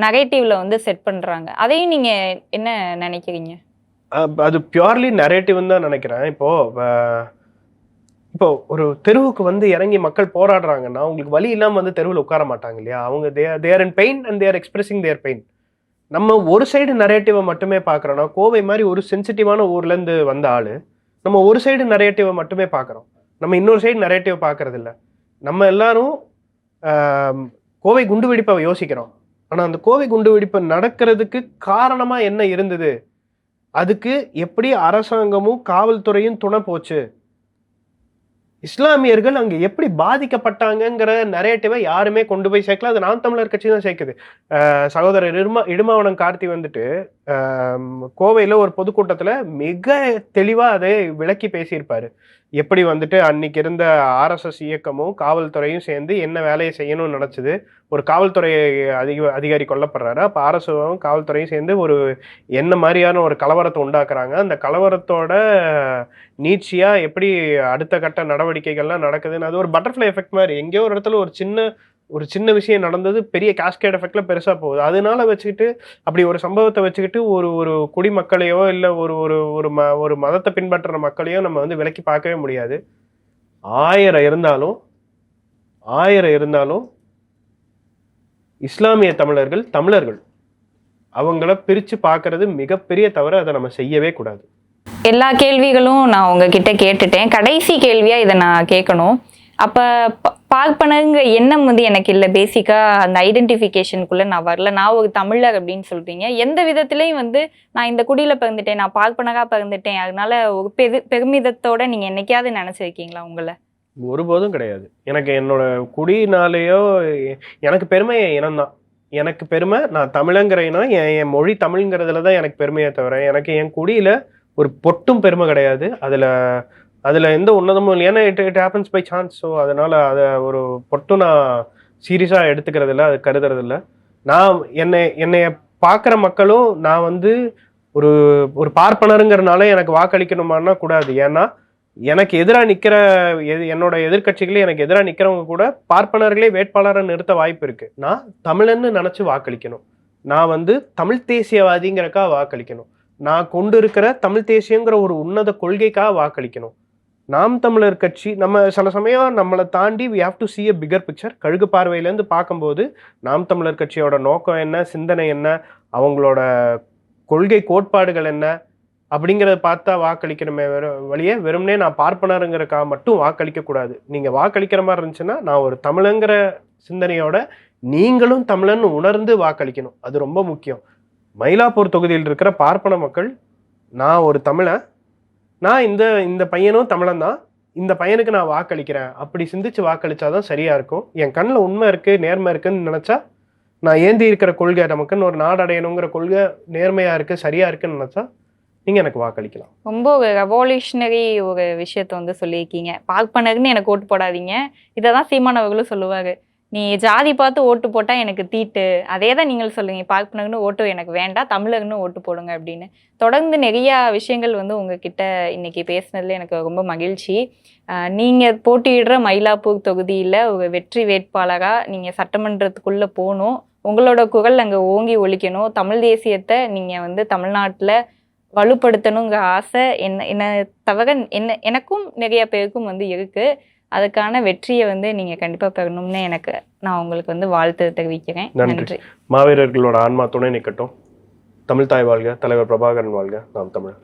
நரேட்டிவ்ல வந்து செட் பண்றாங்க. அதையும் நீங்க என்ன நினைக்கிறீங்க? அது பியூர்லி நரேட்டிவ்னு தான் நினைக்கிறேன். இப்போ ஒரு தெருவுக்கு வந்து இறங்கி மக்கள் போராடுறாங்கன்னா, உங்களுக்கு வழி இல்லாம வந்து தெருவில் உட்கார மாட்டாங்க இல்லையா? அவங்க they're in pain and they're expressing their pain. நம்ம ஒரு சைடு நரேட்டிவை மட்டுமே பார்க்குறோன்னா, கோவை மாதிரி ஒரு சென்சிட்டிவான ஊர்லேருந்து வந்த ஆள் நம்ம ஒரு சைடு நரேட்டிவை மட்டுமே பார்க்குறோம். நம்ம இன்னொரு சைடு நரேட்டிவ் பார்க்கறது இல்லை. நம்ம எல்லாரும் கோவை குண்டுவெடிப்பை யோசிக்கிறோம். ஆனால் அந்த கோவை குண்டுவெடிப்பு நடக்கிறதுக்கு காரணமாக என்ன இருந்தது, அதுக்கு எப்படி அரசாங்கமும் காவல்துறையும் துணை போச்சு, இஸ்லாமியர்கள் அங்கே எப்படி பாதிக்கப்பட்டாங்கிற நரேட்டிவை யாருமே கொண்டு போய் சேர்க்கல. அது நாம் தமிழர் கட்சி தான் சேர்க்குது. சகோதரர் இடுமாவனம் கார்த்தி வந்துட்டு கோவையில் ஒரு பொதுக்கூட்டத்தில் மிக தெளிவாக அதை விளக்கி பேசியிருப்பாரு. எப்படி வந்துட்டு அன்னைக்கு இருந்த ஆர்எஸ்எஸ் இயக்கமும் காவல்துறையும் சேர்ந்து என்ன வேலையை செய்யணும்னு நினச்சிது. ஒரு காவல்துறை அதிகாரி கொல்லப்படுறாரு. அப்போ அரசும் காவல்துறையும் சேர்ந்து ஒரு என்ன மாதிரியான ஒரு கலவரத்தை உண்டாக்குறாங்க. அந்த கலவரத்தோட நீட்சியாக எப்படி அடுத்த கட்ட நடவடிக்கைகள்லாம் நடக்குதுன்னு, அது ஒரு பட்டர்ஃப்ளை எஃபெக்ட் மாதிரி. எங்கேயோ ஒரு இடத்துல ஒரு சின்ன விஷயம் நடந்தது பெரிய கேஸ்கேட் எஃபெக்ட்ல பெருசாக போகுது. அதனால வச்சுக்கிட்டு அப்படி ஒரு சம்பவத்தை வச்சுக்கிட்டு ஒரு குடிமக்களையோ இல்லை ஒரு மதத்தை பின்பற்றுற மக்களையோ நம்ம வந்து விலக்கி பார்க்கவே முடியாது. 1000 இருந்தாலும் இஸ்லாமிய தமிழர்கள் அவங்கள பிரித்து பார்க்கறது மிகப்பெரிய தவறு. அதை நம்ம செய்யவே கூடாது. எல்லா கேள்விகளும் நான் உங்ககிட்ட கேட்டுட்டேன். கடைசி கேள்வியா இதை நான் கேட்கணும். அப்போ பார்ப்பனங்கிற எண்ணம் வந்து எனக்கு இல்லை. பேசிக்காக அந்த ஐடென்டிஃபிகேஷனுக்குள்ளே நான் வரல. நான் ஒரு தமிழர் அப்படின்னு சொல்கிறீங்க. எந்த விதத்துலையும் வந்து நான் இந்த குடியில் பிறந்துட்டேன், நான் பார்ப்பனராக பிறந்துட்டேன், அதனால ஒரு பெருமிதத்தோடு நீங்கள் என்னைக்காவது நினச்சிருக்கீங்களா உங்களை? ஒருபோதும் கிடையாது. எனக்கு என்னோட குடினாலேயோ எனக்கு பெருமை என் இனம்தான். எனக்கு பெருமை நான் தமிழங்கிற இனம், என் மொழி தமிழ்ங்கிறதுல தான் எனக்கு பெருமையை தவிர எனக்கு என் குடியில் ஒரு பொட்டும் பெருமை கிடையாது. அதில் எந்த உன்னதமும் இல்லை. ஏன்னா it happens by chance. So அதனால் அதை ஒரு பொட்டும் நான் சீரியஸாக எடுத்துக்கிறதில்ல, அது கருதுறதில்ல. நான் என்னைய பார்க்குற மக்களும் நான் வந்து ஒரு பார்ப்பனருங்கிறனால எனக்கு வாக்களிக்கணுமான்னா கூடாது. ஏன்னா எனக்கு எதிராக நிற்கிற என்னோட எதிர்கட்சிகளே எனக்கு எதிராக நிற்கிறவங்க கூட பார்ப்பனர்களே வேட்பாளரை நிறுத்த வாய்ப்பு இருக்குது. நான் தமிழன்னு நினச்சி வாக்களிக்கணும். நான் வந்து தமிழ் தேசியவாதிங்கிறக்காக வாக்களிக்கணும். நான் கொண்டு இருக்கிற தமிழ் தேசியங்கிற ஒரு உன்னத கொள்கைக்காக வாக்களிக்கணும். நாம் தமிழர் கட்சி நம்ம சில சமயம் நம்மளை தாண்டி we have to see a bigger picture. கழுகு பார்வையிலேருந்து பார்க்கும்போது நாம் தமிழர் கட்சியோட நோக்கம் என்ன, சிந்தனை என்ன, அவங்களோட கொள்கை கோட்பாடுகள் என்ன அப்படிங்கிறத பார்த்தா வாக்களிக்கணுமே வழியே வெறும்னே நான் பார்ப்பனருங்கிறக்காக மட்டும் வாக்களிக்கக்கூடாது. நீங்கள் வாக்களிக்கிற மாதிரி இருந்துச்சுன்னா நான் ஒரு தமிழங்கிற சிந்தனையோட நீங்களும் தமிழன்னு உணர்ந்து வாக்களிக்கணும். அது ரொம்ப முக்கியம். மயிலாப்பூர் தொகுதியில் இருக்கிற பார்ப்பன மக்கள், நான் ஒரு தமிழன், நான் இந்த பையனும் தமிழன் தான், இந்த பையனுக்கு நான் வாக்களிக்கிறேன் அப்படி சிந்திச்சு வாக்களிச்சாதான் சரியா இருக்கும். என் கண்ணில் உண்மை இருக்கு, நேர்மை இருக்குன்னு நினைச்சா, நான் ஏந்தி இருக்கிற கொள்கை நமக்குன்னு ஒரு நாடு அடையணுங்கிற கொள்கை நேர்மையா இருக்கு, சரியா இருக்குன்னு நினைச்சா நீங்க எனக்கு வாக்களிக்கலாம். ரொம்ப ஒரு ரெவல்யூஷனரி ஒரு விஷயத்த வந்து சொல்லியிருக்கீங்க. பார்ப்பனர்னு எனக்கு ஓட்டு போடாதீங்க, இதை தான் சீமான் அவர்களும் சொல்லுவாரு. நீ ஜாதி பார்த்து ஓட்டு போட்டால் எனக்கு தீட்டு, அதே தான் நீங்கள் சொல்லுங்க, பார்ப்பனர்னு ஓட்டு எனக்கு வேண்டாம், தமிழர்னு ஓட்டு போடுங்க அப்படின்னு. தொடர்ந்து நிறையா விஷயங்கள் வந்து உங்ககிட்ட இன்னைக்கு பேசுனதுல எனக்கு ரொம்ப மகிழ்ச்சி. நீங்கள் போட்டியிடுற மயிலாப்பூர் தொகுதியில் ஒரு வெற்றி வேட்பாளராக நீங்கள் சட்டமன்றத்துக்குள்ளே போகணும், உங்களோட குரல் அங்கே ஓங்கி ஒலிக்கணும், தமிழ் தேசியத்தை நீங்கள் வந்து தமிழ்நாட்டில் வலுப்படுத்தணுங்கிற ஆசை என்ன தவிர எனக்கும் நிறைய பேருக்கும் வந்து இருக்குது. அதுக்கான வெற்றியை வந்து நீங்கள் கண்டிப்பாக பெறணும்னு நான் உங்களுக்கு வந்து வாழ்த்து தெரிவிக்கிறேன். நன்றி. மாவீரர்களோட ஆன்மா துணை நிற்கட்டும். தமிழ் தாய் வாழ்க, தலைவர் பிரபாகரன் வாழ்க, நாம் தமிழர்.